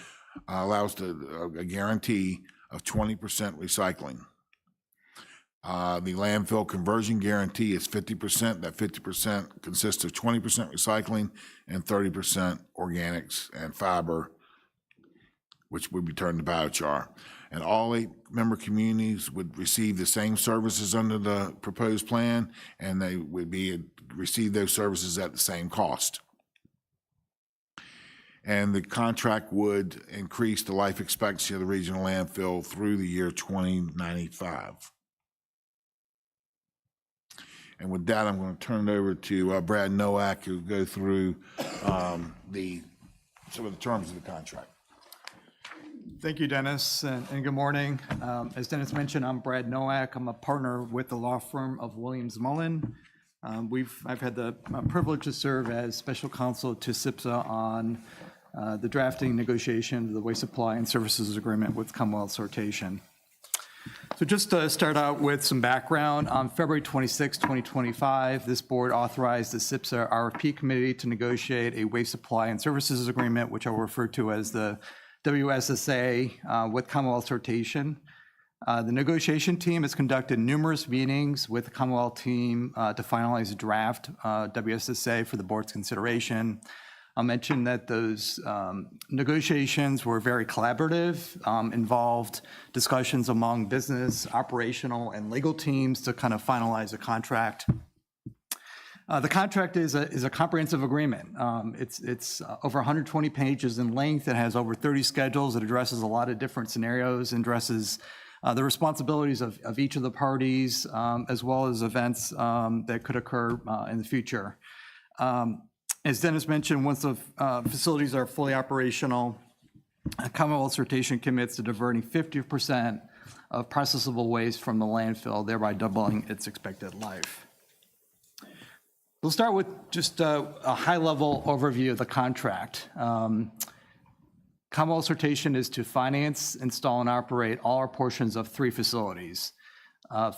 allows a guarantee of 20% recycling. The landfill conversion guarantee is 50%. That 50% consists of 20% recycling and 30% organics and fiber, which would be turned to biochar. And all 8 member communities would receive the same services under the proposed plan, and they would receive those services at the same cost. And the contract would increase the life expectancy of the regional landfill through the year 2095. And with that, I'm going to turn it over to Brad Nowak, who will go through some of the terms of the contract. Thank you, Dennis, and good morning. As Dennis mentioned, I'm Brad Nowak. I'm a partner with the law firm of Williams Mullen. I've had the privilege to serve as special counsel to SPSA on the drafting negotiation of the waste supply and services agreement with Commonwealth Sortation. So just to start out with some background, on February 26, 2025, this board authorized the SPSA RFP committee to negotiate a waste supply and services agreement, which I'll refer to as the WSSA, with Commonwealth Sortation. The negotiation team has conducted numerous meetings with the Commonwealth team to finalize a draft WSSA for the board's consideration. I'll mention that those negotiations were very collaborative, involved discussions among business, operational, and legal teams to kind of finalize a contract. The contract is a comprehensive agreement. It's over 120 pages in length. It has over 30 schedules. It addresses a lot of different scenarios, addresses the responsibilities of each of the parties, as well as events that could occur in the future. As Dennis mentioned, once the facilities are fully operational, Commonwealth Sortation commits to diverting 50% of processable waste from the landfill, thereby doubling its expected life. We'll start with just a high-level overview of the contract. Commonwealth Sortation is to finance, install, and operate all our portions of 3 facilities.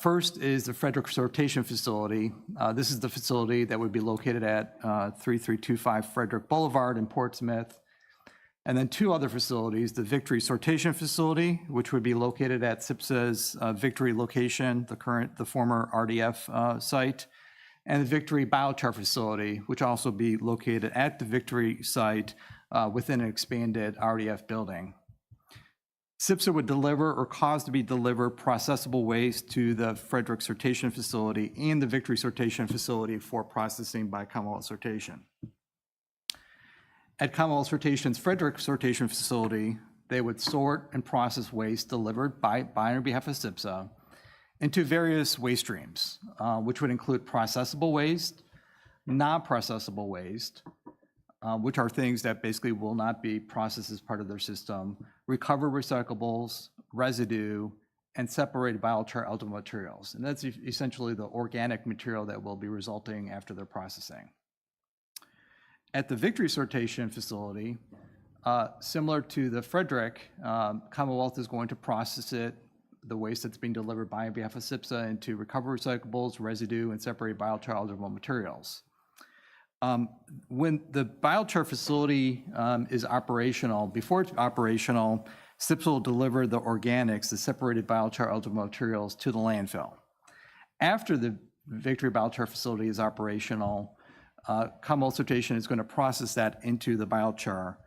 First is the Frederick Sortation Facility. This is the facility that would be located at 3325 Frederick Boulevard in Portsmouth. And then 2 other facilities, the Victory Sortation Facility, which would be located at SPSA's Victory location, the former RDF site, and the Victory Biochar Facility, which also be located at the Victory site within an expanded RDF building. SPSA would deliver or cause to be delivered processable waste to the Frederick Sortation Facility and the Victory Sortation Facility for processing by Commonwealth Sortation. At Commonwealth Sortation's Frederick Sortation Facility, they would sort and process waste delivered by and on behalf of SPSA into various waste streams, which would include processable waste, non-processable waste, which are things that basically will not be processed as part of their system, recovered recyclables, residue, and separated biochar eligible materials. And that's essentially the organic material that will be resulting after their processing. At the Victory Sortation Facility, similar to the Frederick, Commonwealth is going to process the waste that's being delivered by and behalf of SPSA into recovered recyclables, residue, and separated biochar eligible materials. When the biochar facility is operational, before it's operational, SPSA will deliver the organics, the separated biochar eligible materials, to the landfill. After the Victory Biochar Facility is operational, Commonwealth Sortation is going to process that into the biochar,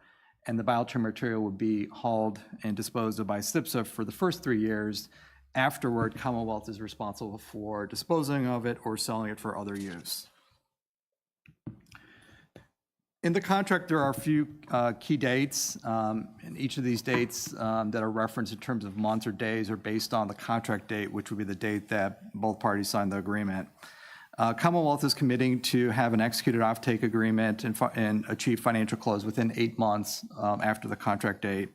and the biochar material would be hauled and disposed of by SPSA for the first 3 years. Afterward, Commonwealth is responsible for disposing of it or selling it for other use. In the contract, there are a few key dates, and each of these dates that are referenced in terms of months or days are based on the contract date, which would be the date that both parties signed the agreement. Commonwealth is committing to have an executed offtake agreement and achieve financial close within 8 months after the contract date.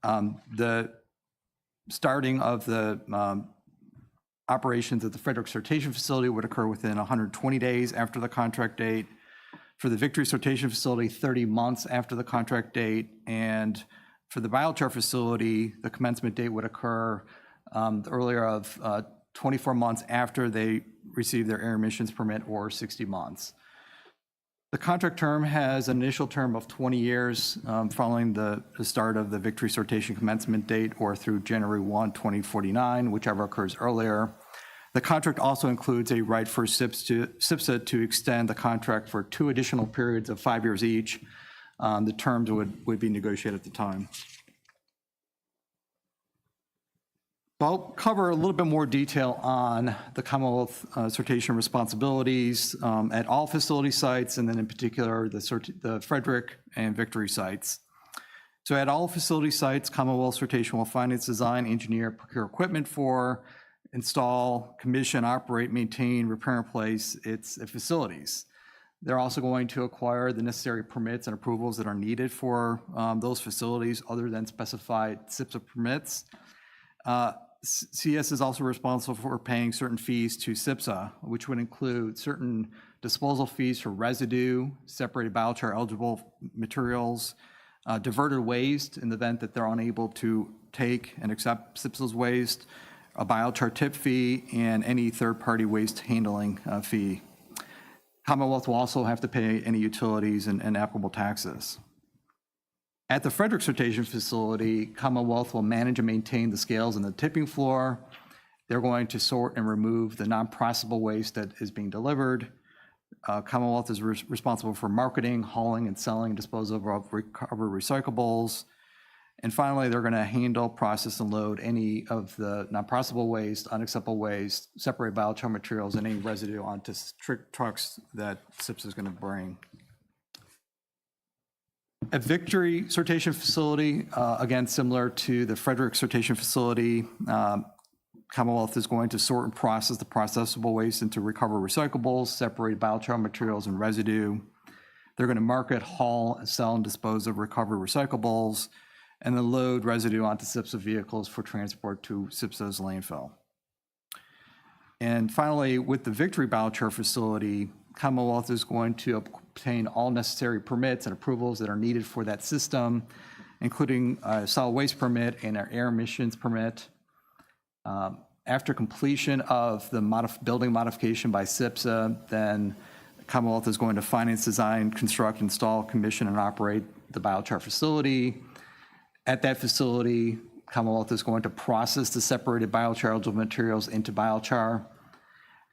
The starting of the operations at the Frederick Sortation Facility would occur within 120 days after the contract date. For the Victory Sortation Facility, 30 months after the contract date. And for the biochar facility, the commencement date would occur earlier of 24 months after they receive their air emissions permit, or 60 months. The contract term has an initial term of 20 years following the start of the Victory Sortation commencement date, or through January 1, 2049, whichever occurs earlier. The contract also includes a right for SPSA to extend the contract for 2 additional periods of 5 years each. The terms would be negotiated at the time. I'll cover a little bit more detail on the Commonwealth Sortation responsibilities at all facility sites, and then in particular the Frederick and Victory sites. So at all facility sites, Commonwealth Sortation will finance, design, engineer, procure equipment for, install, commission, operate, maintain, repair, and replace its facilities. They're also going to acquire the necessary permits and approvals that are needed for those facilities other than specified SPSA permits. CS is also responsible for paying certain fees to SPSA, which would include certain disposal fees for residue, separated biochar eligible materials, diverted waste in the event that they're unable to take and accept SPSA's waste, a biochar tip fee, and any third-party waste handling fee. Commonwealth will also have to pay any utilities and applicable taxes. At the Frederick Sortation Facility, Commonwealth will manage and maintain the scales and the tipping floor. They're going to sort and remove the non-processable waste that is being delivered. Commonwealth is responsible for marketing, hauling, and selling, disposal of recovered recyclables. And finally, they're going to handle, process, and load any of the non-processable waste, unacceptable waste, separate biochar materials, and any residue onto trucks that SPSA is going to bring. At Victory Sortation Facility, again, similar to the Frederick Sortation Facility, Commonwealth is going to sort and process the processable waste into recovered recyclables, separate biochar materials, and residue. They're going to market, haul, sell, and dispose of recovered recyclables, and then load residue onto SPSA vehicles for transport to SPSA's landfill. And finally, with the Victory Biochar Facility, Commonwealth is going to obtain all necessary permits and approvals that are needed for that system, including a solid waste permit and our air emissions permit. After completion of the building modification by SPSA, then Commonwealth is going to finance, design, construct, install, commission, and operate the biochar facility. At that facility, Commonwealth is going to process the separated biochar eligible materials into biochar.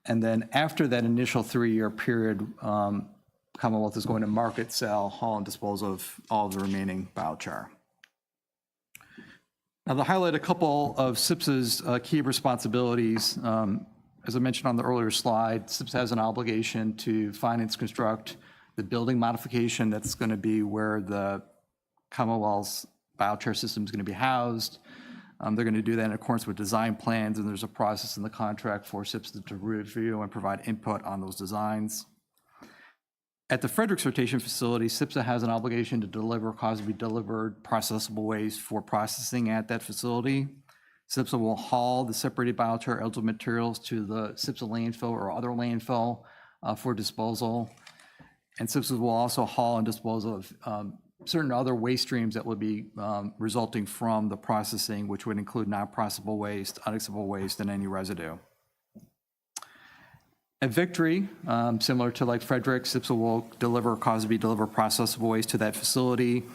And then after that initial 3-year period, Commonwealth is going to market, sell, haul, and dispose of all of the remaining biochar. Now, to highlight a couple of SPSA's key responsibilities, as I mentioned on the earlier slide, SPSA has an obligation to finance, construct the building modification that's going to be where the Commonwealth's biochar system is going to be housed. They're going to do that in accordance with design plans, and there's a process in the contract for SPSA to review and provide input on those designs. At the Frederick sortation facility, SPSA has an obligation to deliver, cause to be delivered, processable waste for processing at that facility. SPSA will haul the separated biochar eligible materials to the SPSA landfill or other landfill for disposal. And SPSA will also haul and dispose of certain other waste streams that would be resulting from the processing, which would include non-processable waste, unacceptable waste, and any residue. At Victory, similar to like Frederick, SPSA will deliver, cause to be deliver processable waste to that facility.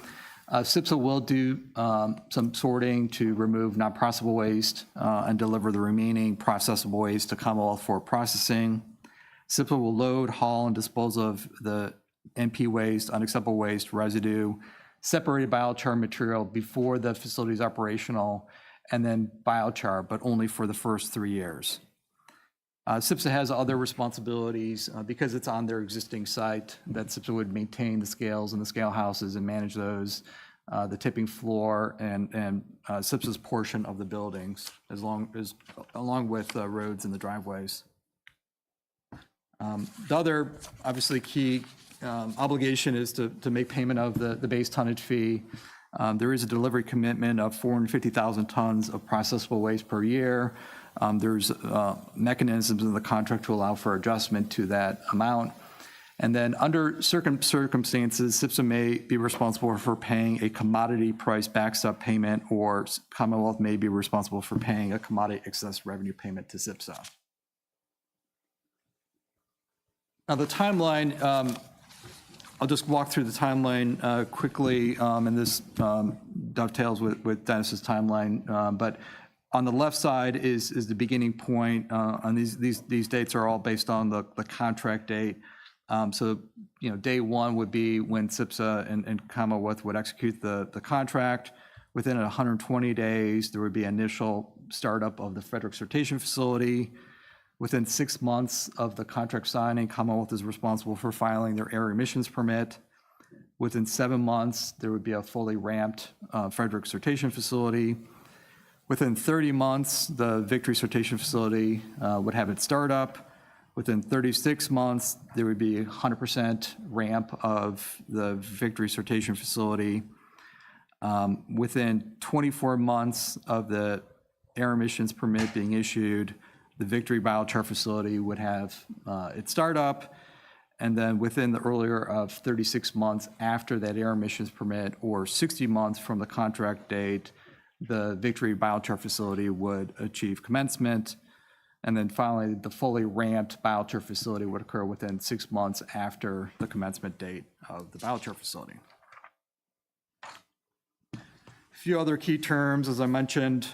SPSA will do some sorting to remove non-processable waste and deliver the remaining processable waste to Commonwealth for processing. SPSA will load, haul, and dispose of the NP waste, unacceptable waste, residue, separated biochar material before the facility is operational, and then biochar, but only for the first 3 years. SPSA has other responsibilities because it's on their existing site, that SPSA would maintain the scales and the scale houses and manage those, the tipping floor, and SPSA's portion of the buildings, along with roads and the driveways. The other, obviously, key obligation is to make payment of the base tonnage fee. There is a delivery commitment of 450,000 tons of processable waste per year. There's mechanisms in the contract to allow for adjustment to that amount. And then under certain circumstances, SPSA may be responsible for paying a commodity price backstop payment, or Commonwealth may be responsible for paying a commodity excess revenue payment to SPSA. Now, the timeline, I'll just walk through the timeline quickly, and this dovetails with Dennis's timeline. But on the left side is the beginning point, and these dates are all based on the contract date. So, day one would be when SPSA and Commonwealth would execute the contract. Within 120 days, there would be initial startup of the Frederick sortation facility. Within 6 months of the contract signing, Commonwealth is responsible for filing their air emissions permit. Within 7 months, there would be a fully ramped Frederick sortation facility. Within 30 months, the Victory sortation facility would have its startup. Within 36 months, there would be 100% ramp of the Victory sortation facility. Within 24 months of the air emissions permit being issued, the Victory biochar facility would have its startup. And then within the earlier of 36 months after that air emissions permit, or 60 months from the contract date, the Victory biochar facility would achieve commencement. And then finally, the fully ramped biochar facility would occur within 6 months after the commencement date of the biochar facility. A few other key terms, as I mentioned,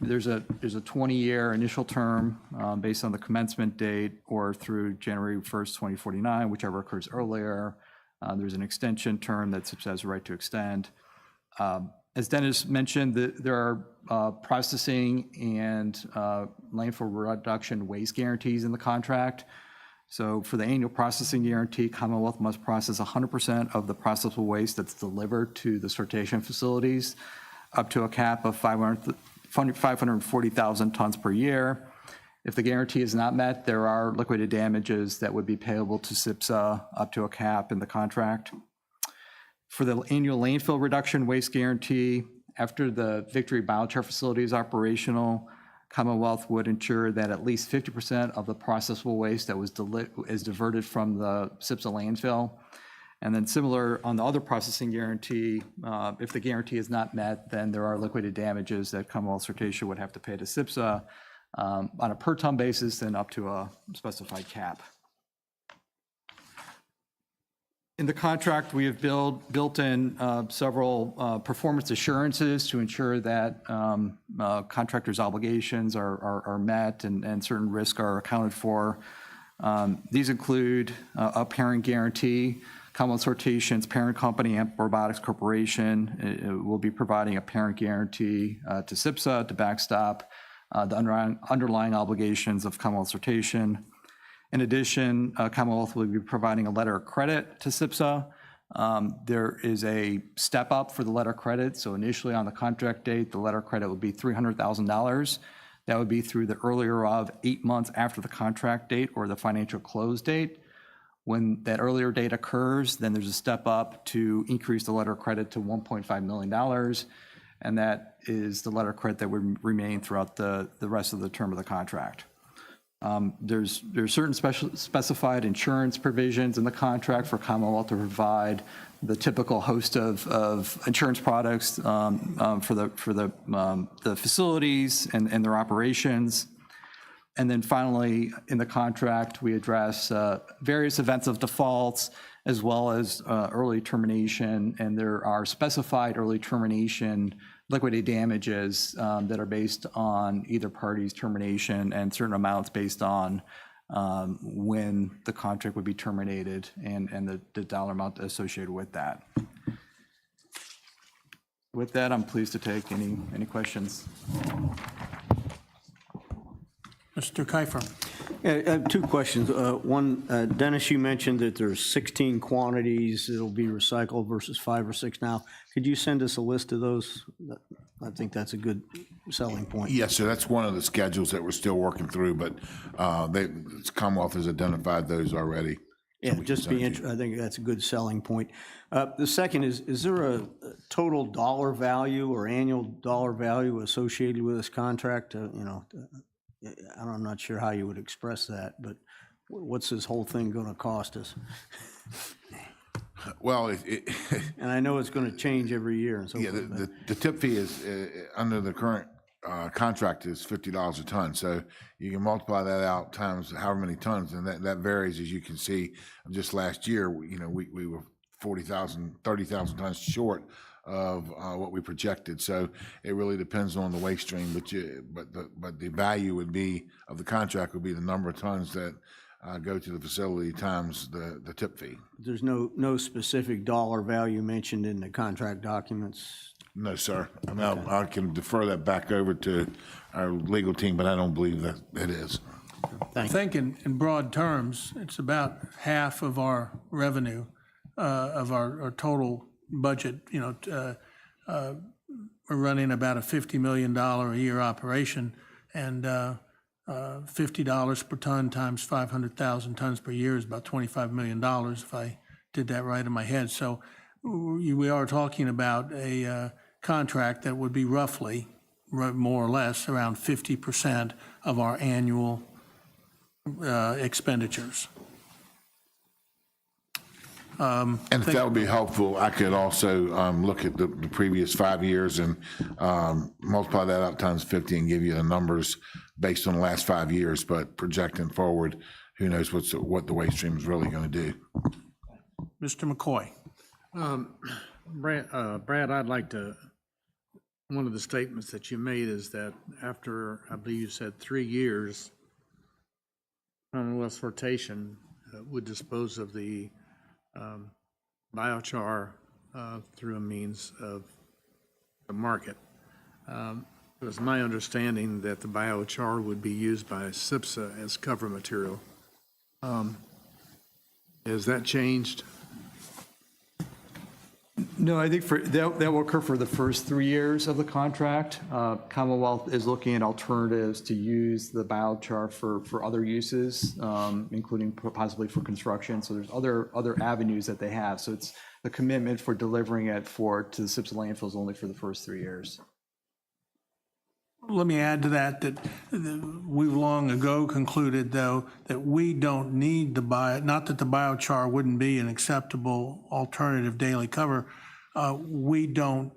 there's a 20-year initial term based on the commencement date or through January 1st, 2049, whichever occurs earlier. There's an extension term that SPSA has a right to extend. As Dennis mentioned, there are processing and landfill reduction waste guarantees in the contract. So for the annual processing guarantee, Commonwealth must process 100% of the processable waste that's delivered to the sortation facilities, up to a cap of 540,000 tons per year. If the guarantee is not met, there are liquidated damages that would be payable to SPSA up to a cap in the contract. For the annual landfill reduction waste guarantee, after the Victory biochar facility is operational, Commonwealth would ensure that at least 50% of the processable waste that is diverted from the SPSA landfill. And then similar on the other processing guarantee, if the guarantee is not met, then there are liquidated damages that Commonwealth Sortation would have to pay to SPSA on a per ton basis and up to a specified cap. In the contract, we have built in several performance assurances to ensure that contractors' obligations are met and certain risks are accounted for. These include a parent guarantee. Commonwealth Sortation's parent company, Amp Robotics Corporation, will be providing a parent guarantee to SPSA to backstop the underlying obligations of Commonwealth Sortation. In addition, Commonwealth will be providing a letter of credit to SPSA. There is a step up for the letter of credit. So initially on the contract date, the letter of credit would be $300,000. That would be through the earlier of 8 months after the contract date or the financial close date. When that earlier date occurs, then there's a step up to increase the letter of credit to $1.5 million. And that is the letter of credit that would remain throughout the rest of the term of the contract. There's certain specified insurance provisions in the contract for Commonwealth to provide the typical host of insurance products for the facilities and their operations. And then finally, in the contract, we address various events of defaults as well as early termination, and there are specified early termination liquidated damages that are based on either party's termination and certain amounts based on when the contract would be terminated and the dollar amount associated with that. With that, I'm pleased to take any questions. Mr. Kiefer. Yeah, I have two questions. One, Dennis, you mentioned that there's 16 quantities that'll be recycled versus 5 or 6 now. Could you send us a list of those? I think that's a good selling point. Yes, sir, that's one of the schedules that we're still working through, but Commonwealth has identified those already. Yeah, just be interested. I think that's a good selling point. The second is there a total dollar value or annual dollar value associated with this contract? I'm not sure how you would express that, but what's this whole thing going to cost us? Well, and I know it's going to change every year and so yeah, forth. the tip fee is under the current contract is $50 a ton. So you can multiply that out times however many tons, and that varies, as you can see. Just last year, we were 30,000 tons short of what we projected. So it really depends on the waste stream, but the value would be of the contract would be the number of tons that go to the facility times the tip fee. There's no specific dollar value mentioned in the contract documents? No, sir. I mean, I can defer that back over to our legal team, but I don't believe that it is. I think in broad terms, it's about half of our revenue, of our total budget. We're running about a $50 million a year operation, and $50 per ton times 500,000 tons per year is about $25 million, if I did that right in my head. So we are talking about a contract that would be roughly, more or less, around 50% of our annual expenditures. And if that would be helpful, I could also look at the previous 5 years and multiply that out times 50 and give you the numbers based on the last 5 years. But projecting forward, who knows what the waste stream is really going to do. Mr. McCoy. Brad, I'd like to, one of the statements that you made is that after, I believe you said 3 years, Commonwealth Sortation would dispose of the biochar through a means of the market. It was my understanding that the biochar would be used by SPSA as cover material. Has that changed? No, I think that will occur for the first 3 years of the contract. Commonwealth is looking at alternatives to use the biochar for other uses, including possibly for construction. So there's other avenues that they have. So it's the commitment for delivering it to the SPSA landfills only for the first 3 years. Let me add to that, we've long ago concluded, though, that we don't need the not that the biochar wouldn't be an acceptable alternative daily cover, we don't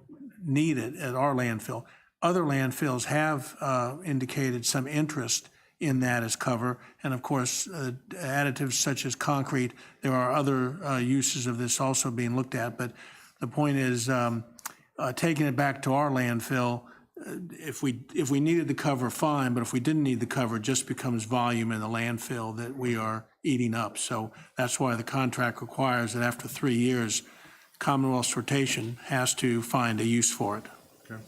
need it at our landfill. Other landfills have indicated some interest in that as cover, and of course, additives such as concrete, there are other uses of this also being looked at, but the point is, taking it back to our landfill, if we needed the cover, fine, but if we didn't need the cover, it just becomes volume in the landfill that we are eating up. So that's why the contract requires that after 3 years, Commonwealth Sortation has to find a use for it. Okay.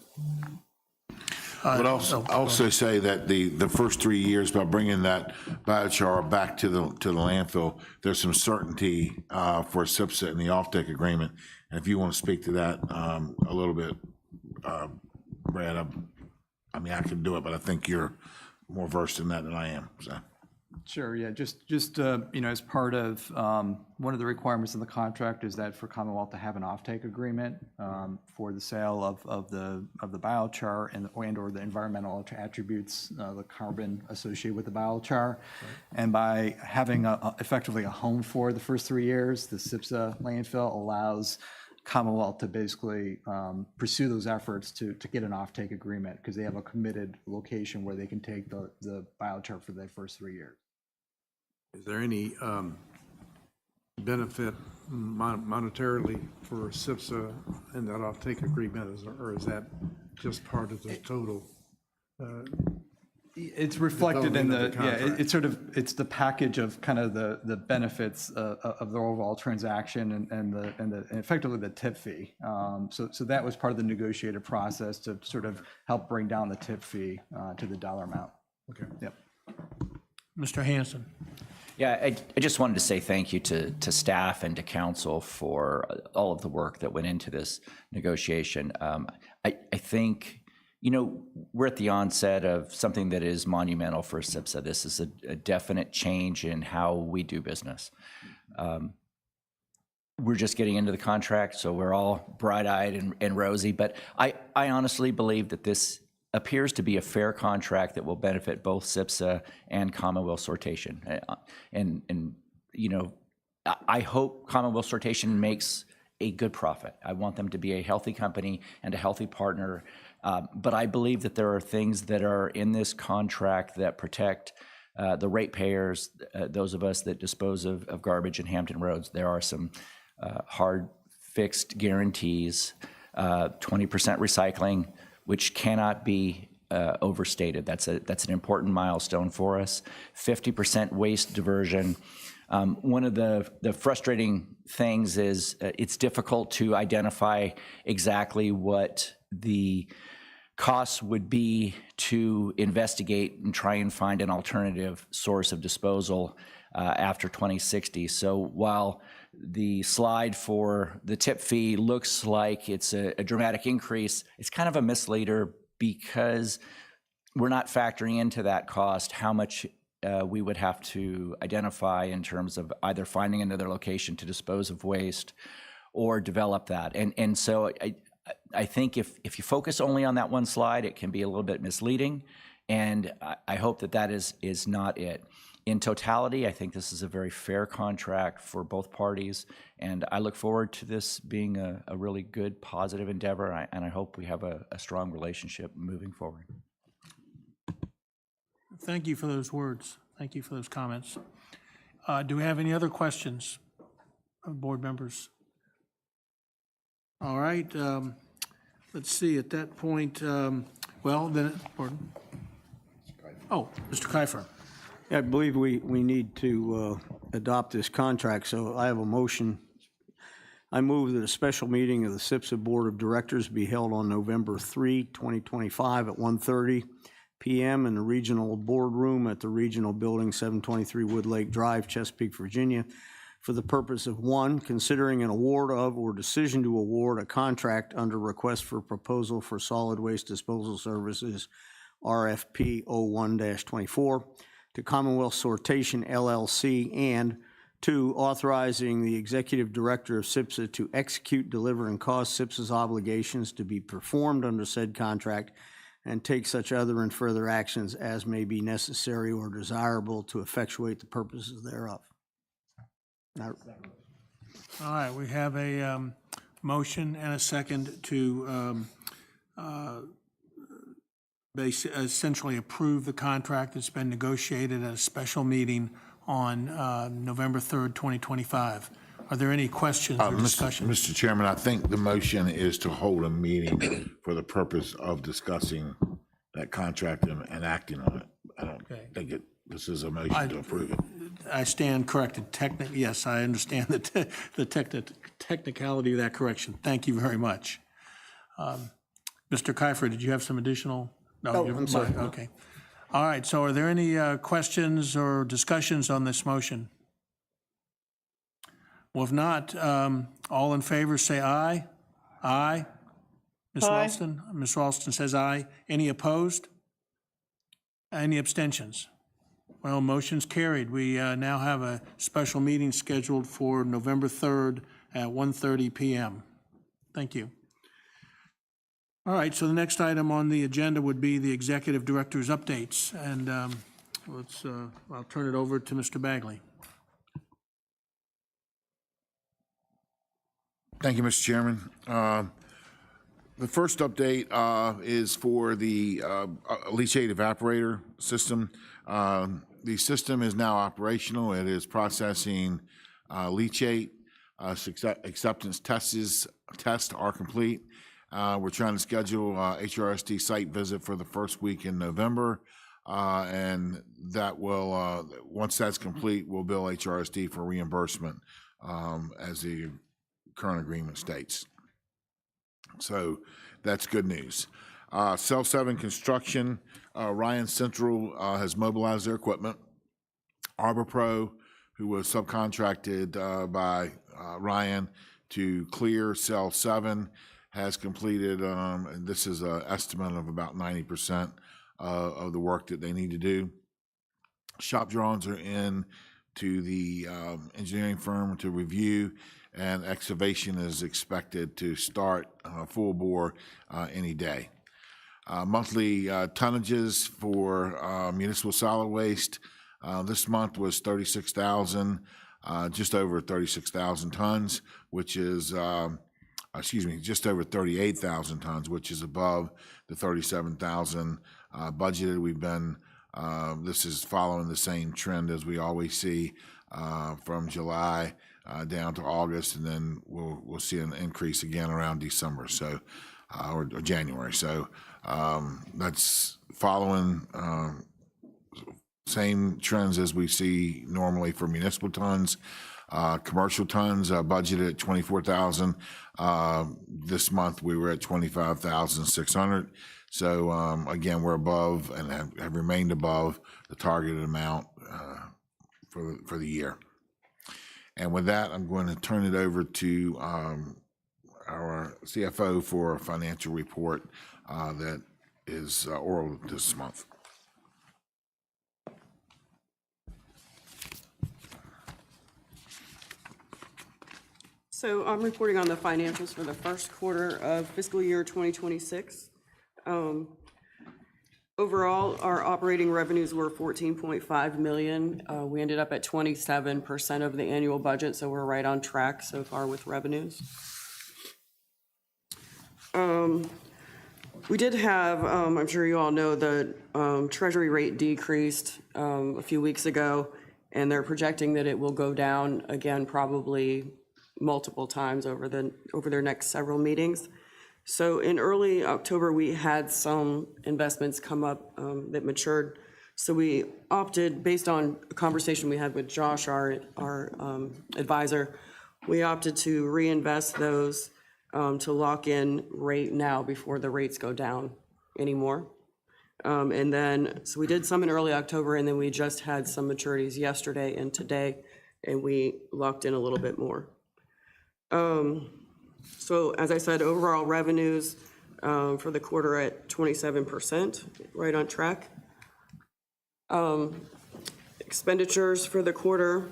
But also say that the first 3 years, by bringing that biochar back to the landfill, there's some certainty for SPSA in the offtake agreement. And if you want to speak to that a little bit, Brad, I mean, I can do it, but I think you're more versed in that than I am, so. Sure, yeah, just as part of, one of the requirements in the contract is that for Commonwealth to have an offtake agreement for the sale of the biochar and or the environmental attributes, the carbon associated with the biochar. Right. And by having effectively a home for the first 3 years, the SPSA landfill allows Commonwealth to basically pursue those efforts to get an offtake agreement because they have a committed location where they can take the biochar for the first 3 years. Is there any benefit monetarily for SPSA in that offtake agreement, or is that just part of the total? It's reflected in the contract? it's the package of kind of the benefits of the overall transaction and effectively the tip fee. So that was part of the negotiated process to sort of help bring down the tip fee to the dollar amount. Okay. Yep. Mr. Hanson. Yeah, I just wanted to say thank you to staff and to council for all of the work that went into this negotiation. I think, we're at the onset of something that is monumental for SPSA. This is a definite change in how we do business. We're just getting into the contract, so we're all bright-eyed and rosy, but I honestly believe that this appears to be a fair contract that will benefit both SPSA and Commonwealth Sortation. And I hope Commonwealth Sortation makes a good profit. I want them to be a healthy company and a healthy partner. But I believe that there are things that are in this contract that protect the ratepayers, those of us that dispose of garbage in Hampton Roads. There are some hard fixed guarantees, 20% recycling, which cannot be overstated. That's an important milestone for us. 50% waste diversion. One of the frustrating things is it's difficult to identify exactly what the costs would be to investigate and try and find an alternative source of disposal after 2060. So while the slide for the tip fee looks like it's a dramatic increase, it's kind of a misleader because we're not factoring into that cost how much we would have to identify in terms of either finding another location to dispose of waste or develop that. And so I think if you focus only on that one slide, it can be a little bit misleading, and I hope that is not it. In totality, I think this is a very fair contract for both parties, and I look forward to this being a really good, positive endeavor, and I hope we have a strong relationship moving forward. Thank you for those words. Thank you for those comments. Do we have any other questions of board members? All right. Let's see. At that point, well, then, pardon. Oh, Mr. Kiefer. I believe we need to adopt this contract, so I have a motion. I move that a special meeting of the SPSA Board of Directors be held on November 3, 2025 at 1:30 p.m. in the Regional Boardroom at the Regional Building, 723 Woodlake Drive, Chesapeake, Virginia, for the purpose of, 1, considering an award of or decision to award a contract under request for proposal for solid waste disposal services, RFP 01-24, to Commonwealth Sortation, LLC, and 2, authorizing the Executive Director of SPSA to execute, deliver, and cause SPSA's obligations to be performed under said contract and take such other and further actions as may be necessary or desirable to effectuate the purposes thereof. Now, All right, we have a motion and a second to essentially approve the contract that's been negotiated at a special meeting on November 3rd, 2025. Are there any questions or discussion? Mr. Chairman, I think the motion is to hold a meeting for the purpose of discussing that contract and acting on it. I don't think this is a motion to approve it. I stand corrected. Yes, I understand the technicality of that correction. Thank you very much. Mr. Kiefer, did you have some additional? No, I'm sorry. Okay. All right, so are there any questions or discussions on this motion? Well, if not, all in favor say aye. Aye. Ms. Ralston? Ms. Ralston says aye. Any opposed? Any abstentions? Well, motion's carried. We now have a special meeting scheduled for November 3rd at 1:30 p.m. Thank you. All right, so the next item on the agenda would be the executive director's updates. And I'll turn it over to Mr. Bagley. Thank you, Mr. Chairman. The first update is for the leachate evaporator system. The system is now operational. It is processing leachate. Acceptance tests are complete. We're trying to schedule HRSD site visit for the first week in November, and that will, once that's complete, we'll bill HRSD for reimbursement as the current agreement states. So that's good news. Cell 7 construction, Ryan Central has mobilized their equipment. Arbor Pro, who was subcontracted by Ryan to clear Cell 7, has completed, and this is an estimate of about 90% of the work that they need to do. Shop drawings are in to the engineering firm to review, and excavation is expected to start full bore any day. Monthly tonnages for municipal solid waste this month was 36,000, just over 36,000 tons, which is, just over 38,000 tons, which is above the 37,000 budgeted. We've been, this is following the same trend as we always see from July down to August, and then we'll see an increase again around December, so or January. So that's following same trends as we see normally for municipal tons. Commercial tons budgeted at 24,000. This month we were at 25,600. So again, we're above and have remained above the targeted amount for the year. And with that, I'm going to turn it over to our CFO for a financial report that is oral this month. So I'm reporting on the financials for the first quarter of fiscal year 2026. Overall, our operating revenues were $14.5 million. We ended up at 27% of the annual budget, so we're right on track so far with revenues. We did have, I'm sure you all know, the Treasury rate decreased a few weeks ago, and they're projecting that it will go down again probably multiple times over their next several meetings. So in early October, we had some investments come up that matured. So we opted, based on a conversation we had with Josh, our advisor, we opted to reinvest those to lock in rate now before the rates go down anymore. And then, so we did some in early October, and then we just had some maturities yesterday and today, and we locked in a little bit more. So as I said, overall revenues for the quarter at 27%, right on track. Expenditures for the quarter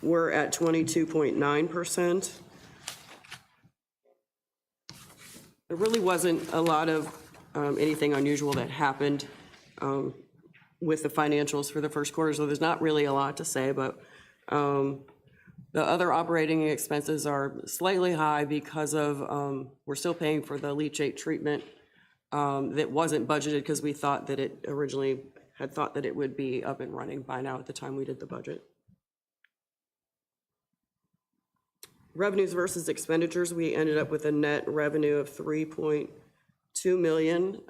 were at 22.9%. There really wasn't a lot of anything unusual that happened with the financials for the first quarter, so there's not really a lot to say, but the other operating expenses are slightly high because of, we're still paying for the leachate treatment that wasn't budgeted because we thought that it originally had thought that it would be up and running by now at the time we did the budget. Revenues versus expenditures, we ended up with a net revenue of 3.2 million.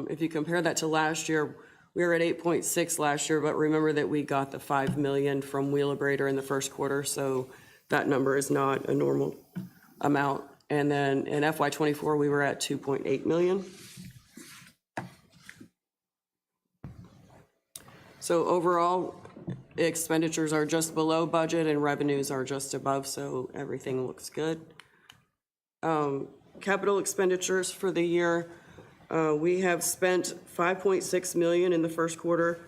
If you compare that to last year, we were at 8.6 last year, but remember that we got the 5 million from Wheelabrator in the first quarter, so that number is not a normal amount. And then in FY24, we were at 2.8 million. So overall, expenditures are just below budget and revenues are just above, so everything looks good. Capital expenditures for the year, we have spent 5.6 million in the first quarter.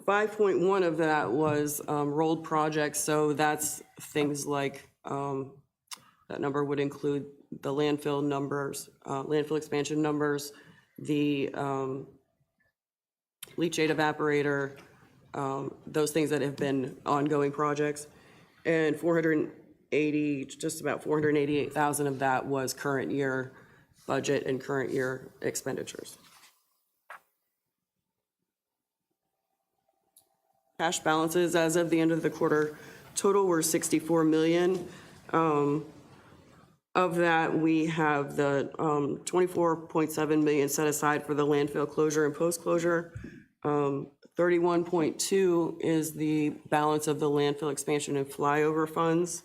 5.1 of that was rolled projects, so that's things like, that number would include the landfill numbers, landfill expansion numbers, the leachate evaporator, those things that have been ongoing projects. And 480, just about 488,000 of that was current year budget and current year expenditures. Cash balances as of the end of the quarter total were 64 million. Of that, we have the 24.7 million set aside for the landfill closure and post-closure. 31.2 is the balance of the landfill expansion and flyover funds.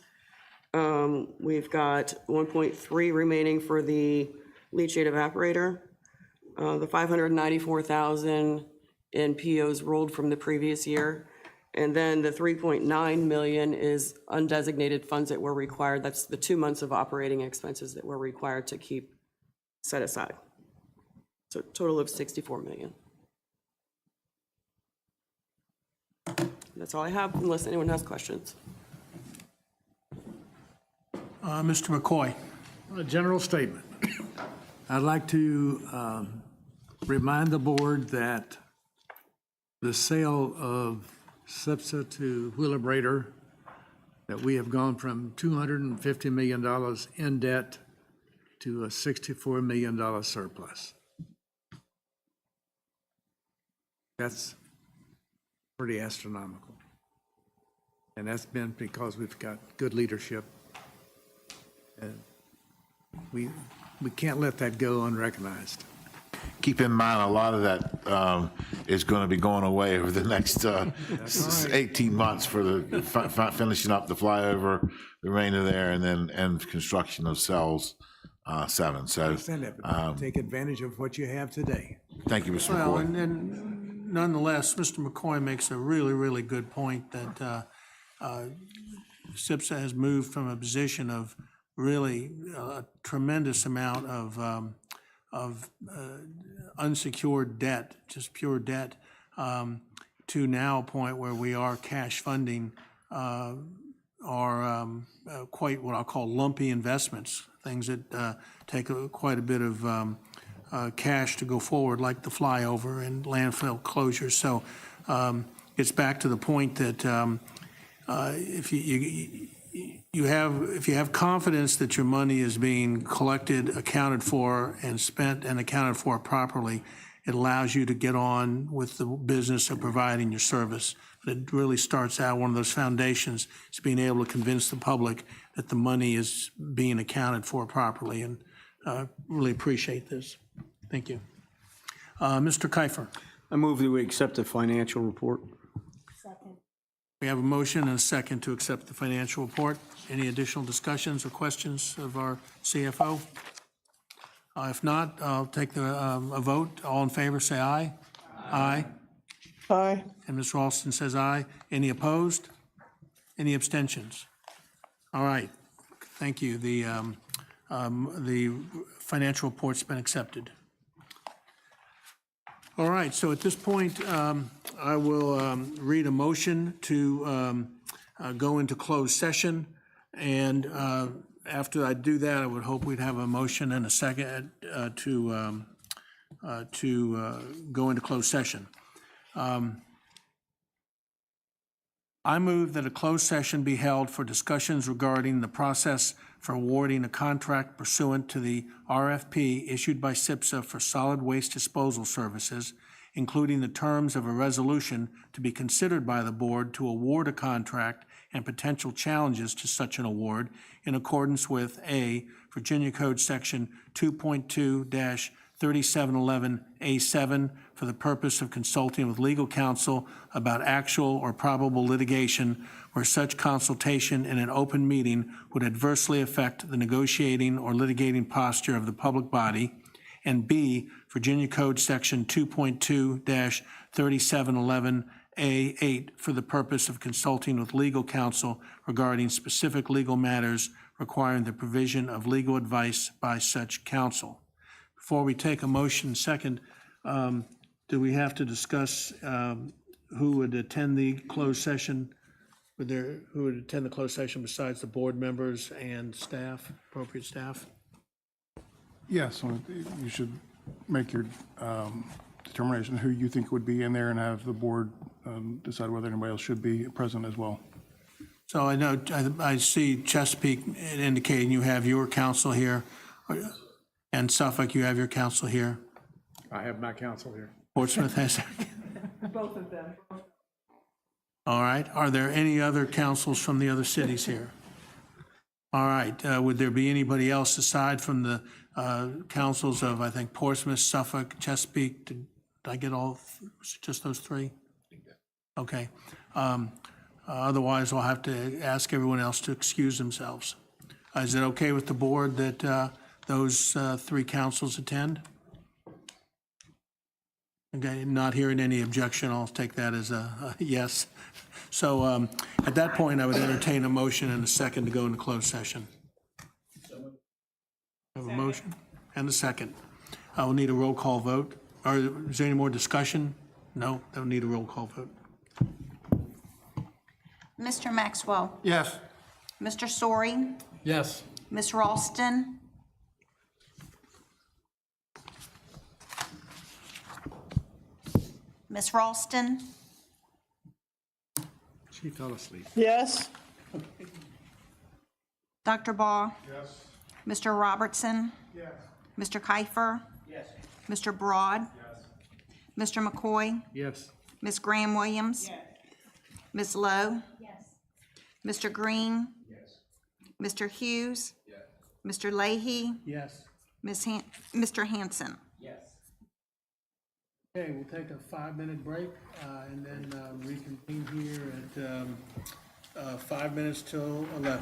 We've got 1.3 remaining for the leachate evaporator. The 594,000 in POs rolled from the previous year. And then the 3.9 million is undesignated funds that were required. That's the 2 months of operating expenses that were required to keep set aside. So a total of 64 million. That's all I have, unless anyone has questions. Mr. McCoy. A general statement. I'd like to remind the board that the sale of SPSA to Wheelabrator, that we have gone from $250 million in debt to a $64 million surplus. That's pretty astronomical. And that's been because we've got good leadership. And we can't let that go unrecognized. Keep in mind, a lot of that is going to be going away over the next 18 months for the finishing up the flyover, the remainder there, and then construction of cells 7. So Take advantage of what you have today. thank you, Mr. Well, McCoy. and nonetheless, Mr. McCoy makes a really, really good point that SPSA has moved from a position of really a tremendous amount of unsecured debt, just pure debt, to now a point where we are cash funding our quite what I'll call lumpy investments, things that take quite a bit of cash to go forward, like the flyover and landfill closures. So it's back to the point that if you have confidence that your money is being collected, accounted for, and spent and accounted for properly, it allows you to get on with the business of providing your service. But it really starts out, one of those foundations is being able to convince the public that the money is being accounted for properly, and really appreciate this. Thank you. Mr. Kiefer. I move that we accept the financial report. We have a motion and a second to accept the financial report. Any additional discussions or questions of our CFO? If not, I'll take a vote. All in favor, say aye. Aye. Aye. And Ms. Ralston says aye. Any opposed? Any abstentions? All right. Thank you. The financial report's been accepted. All right, so at this point, I will read a motion to go into closed session. And after I do that, I would hope we'd have a motion and a second to go into closed session. I move that a closed session be held for discussions regarding the process for awarding a contract pursuant to the RFP issued by SPSA for solid waste disposal services, including the terms of a resolution to be considered by the board to award a contract and potential challenges to such an award in accordance with A, Virginia Code Section 2.2-3711A7 for the purpose of consulting with legal counsel about actual or probable litigation where such consultation in an open meeting would adversely affect the negotiating or litigating posture of the public body, and B, Virginia Code Section 2.2-3711A8 for the purpose of consulting with legal counsel regarding specific legal matters requiring the provision of legal advice by such counsel. Before we take a motion second, do we have to discuss who would attend the closed session? Who would attend the closed session besides the board members and staff, appropriate staff? Yes, well, you should make your determination who you think would be in there and have the board decide whether anybody else should be present as well. So I know, I see Chesapeake indicating you have your counsel here, and Suffolk, you have your counsel here. I have my counsel here. Portsmouth has. Both of them. All right. Are there any other counsels from the other cities here? All right. Would there be anybody else aside from the councils of, I think, Portsmouth, Suffolk, Chesapeake? Did I get all, just those three? Okay. Otherwise, I'll have to ask everyone else to excuse themselves. Is it okay with the board that those three councils attend? Okay, not hearing any objection, I'll take that as a yes. So at that point, I would entertain a motion and a second to go into closed session. Have a motion and a second. I will need a roll call vote. Is there any more discussion? No, don't need a roll call vote. Mr. Maxwell. Yes. Mr. Sorry. Yes. Ms. Ralston. Ms. Ralston. She fell asleep. Yes? Dr. Baugh. Yes. Mr. Robertson. Yes. Mr. Kiefer. Yes. Mr. Broad. Yes. Mr. McCoy. Yes. Ms. Graham-Williams. Yes. Ms. Lowe. Yes. Mr. Green. Yes. Mr. Hughes. Yes. Mr. Leahy. Yes. Mr. Hanson. Yes. Okay, we'll take a 5-minute break and then reconvene here at 5 minutes till 11.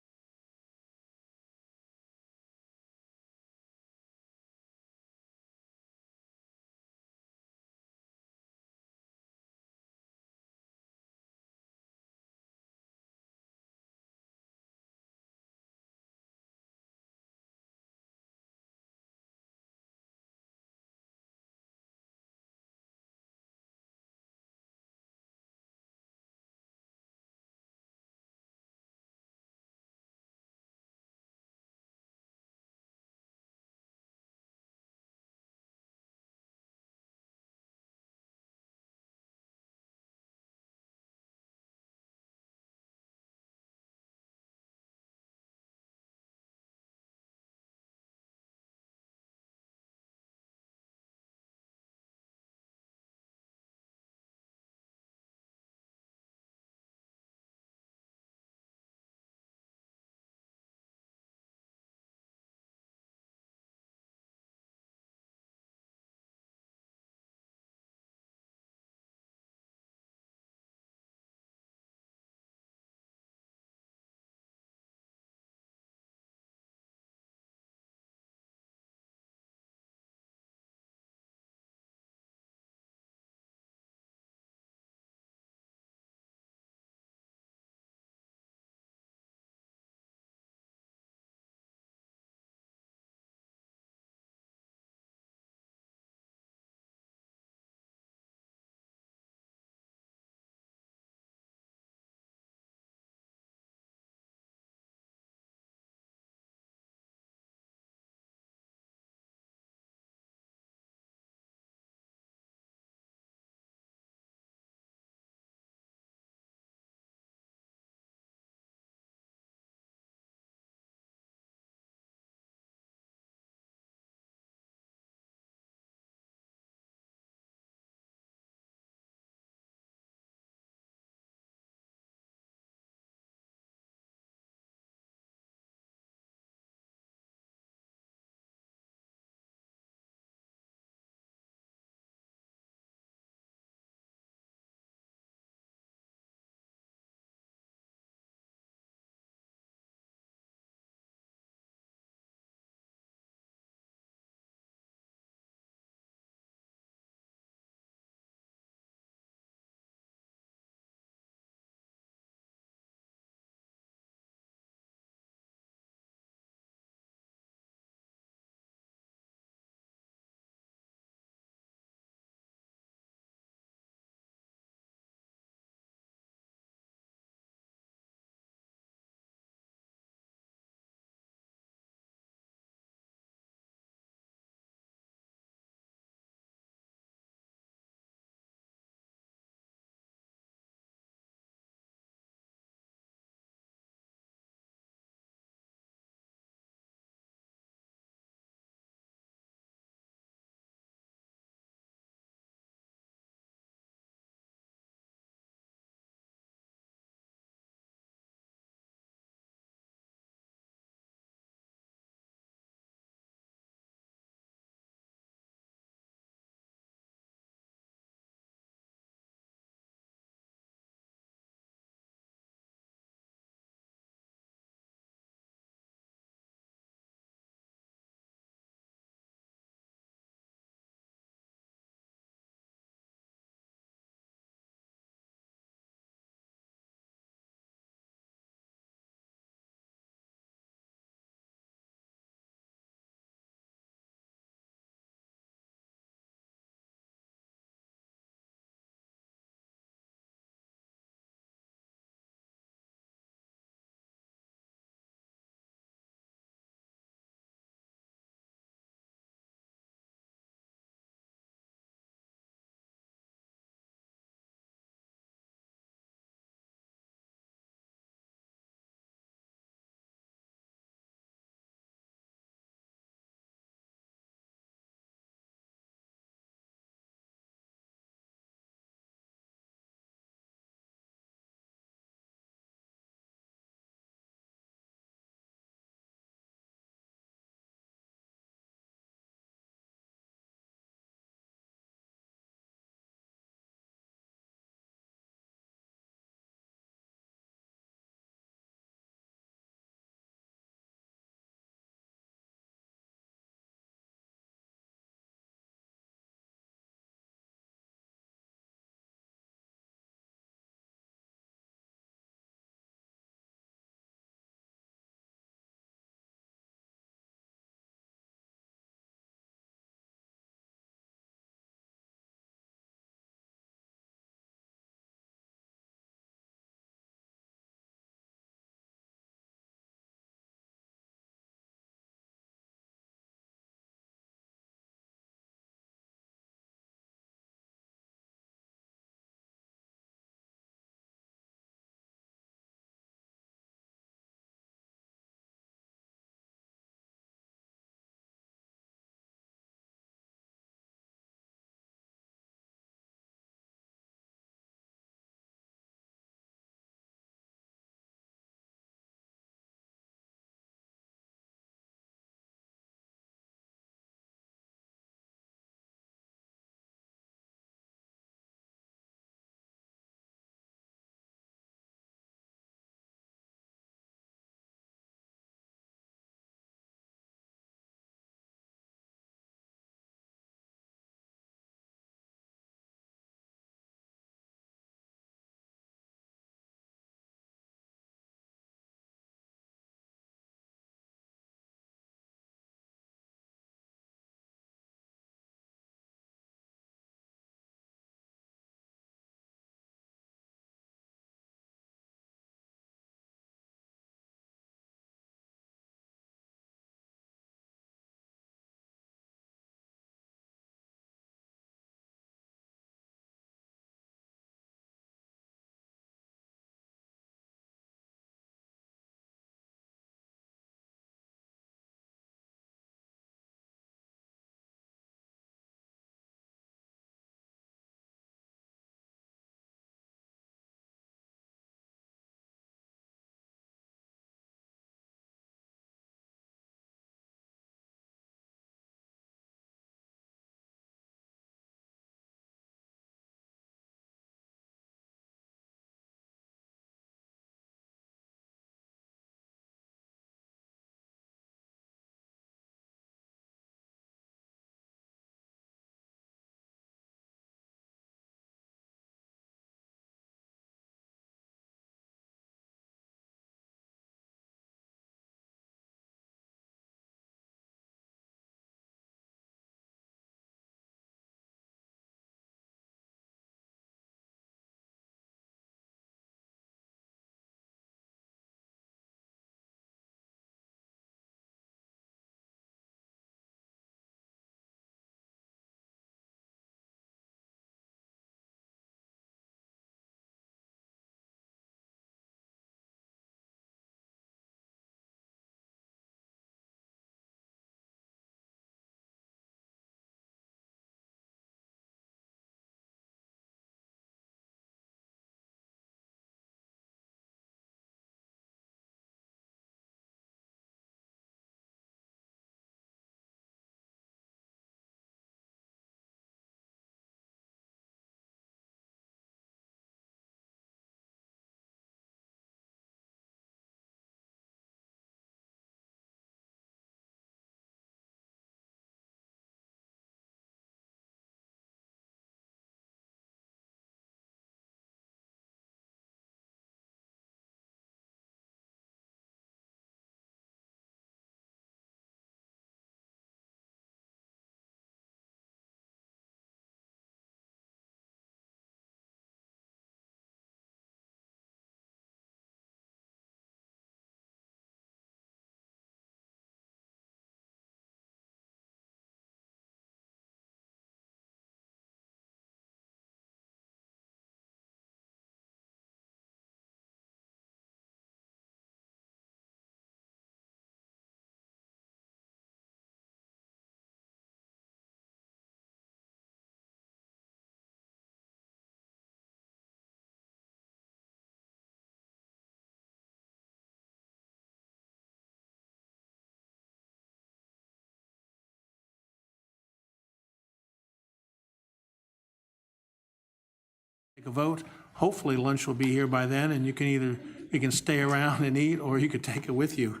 take a vote. Hopefully lunch will be here by then, and you can stay around and eat, or you could take it with you.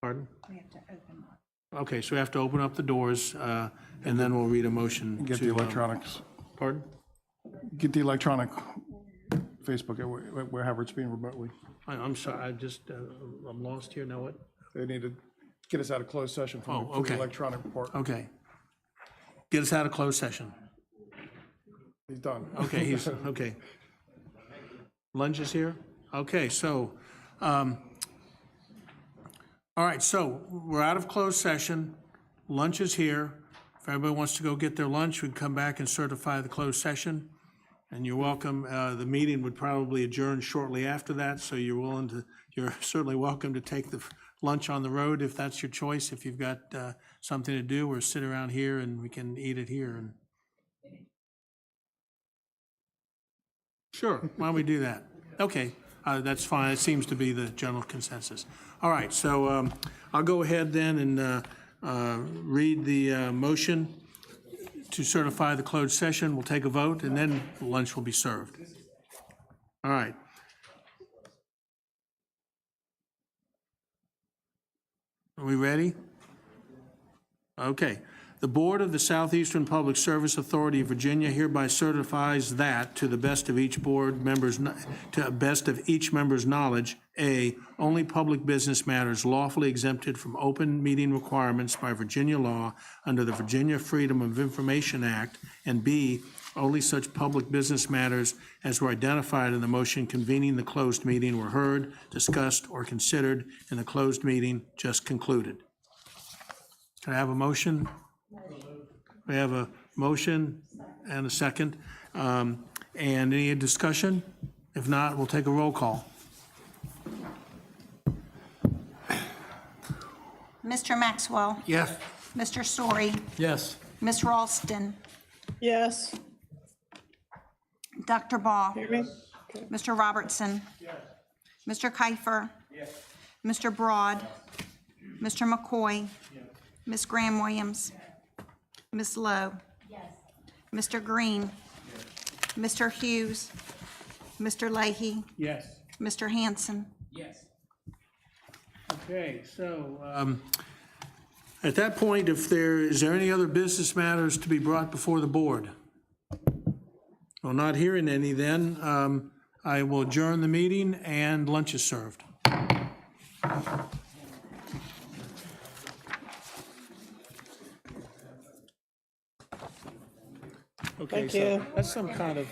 Pardon? Okay, so we have to open up the doors, and then we'll read a motion to. Get the electronics. Pardon? Get the electronic Facebook, wherever it's being remotely. I'm sorry, I'm lost here. Now what? They need to get us out of closed session for the okay. electronic report. Okay. Get us out of closed session. He's done. Okay, okay. Lunch is here? Okay, so, all right, so we're out of closed session. Lunch is here. If everybody wants to go get their lunch, we can come back and certify the closed session. And you're welcome. The meeting would probably adjourn shortly after that, so you're certainly welcome to take the lunch on the road if that's your choice. If you've got something to do, or sit around here and we can eat it here. And sure, why don't we do that? Okay, that's fine. It seems to be the general consensus. All right, so I'll go ahead then and read the motion to certify the closed session. We'll take a vote, and then lunch will be served. All right. Are we ready? Okay. The Board of the Southeastern Public Service Authority of Virginia hereby certifies that, to the best of each member's knowledge, A, only public business matters lawfully exempted from open meeting requirements by Virginia law under the Virginia Freedom of Information Act, and B, only such public business matters as were identified in the motion convening the closed meeting were heard, discussed, or considered in the closed meeting just concluded. Can I have a motion? We have a motion and a second. And any discussion? If not, we'll take a roll call. Mr. Maxwell. Yes. Mr. Story. Yes. Ms. Ralston. Yes. Dr. Ball. Hear me? Mr. Robertson. Mr. Kiefer. Mr. Broad. Mr. McCoy. Ms. Graham-Williams. Ms. Lowe. Mr. Green. Mr. Hughes. Mr. Leahy. Yes. Mr. Hanson. Okay, so at that point, is there any other business matters to be brought before the board? Well, not hearing any then, I will adjourn the meeting and lunch is served. Okay, Thank so you. that's some kind of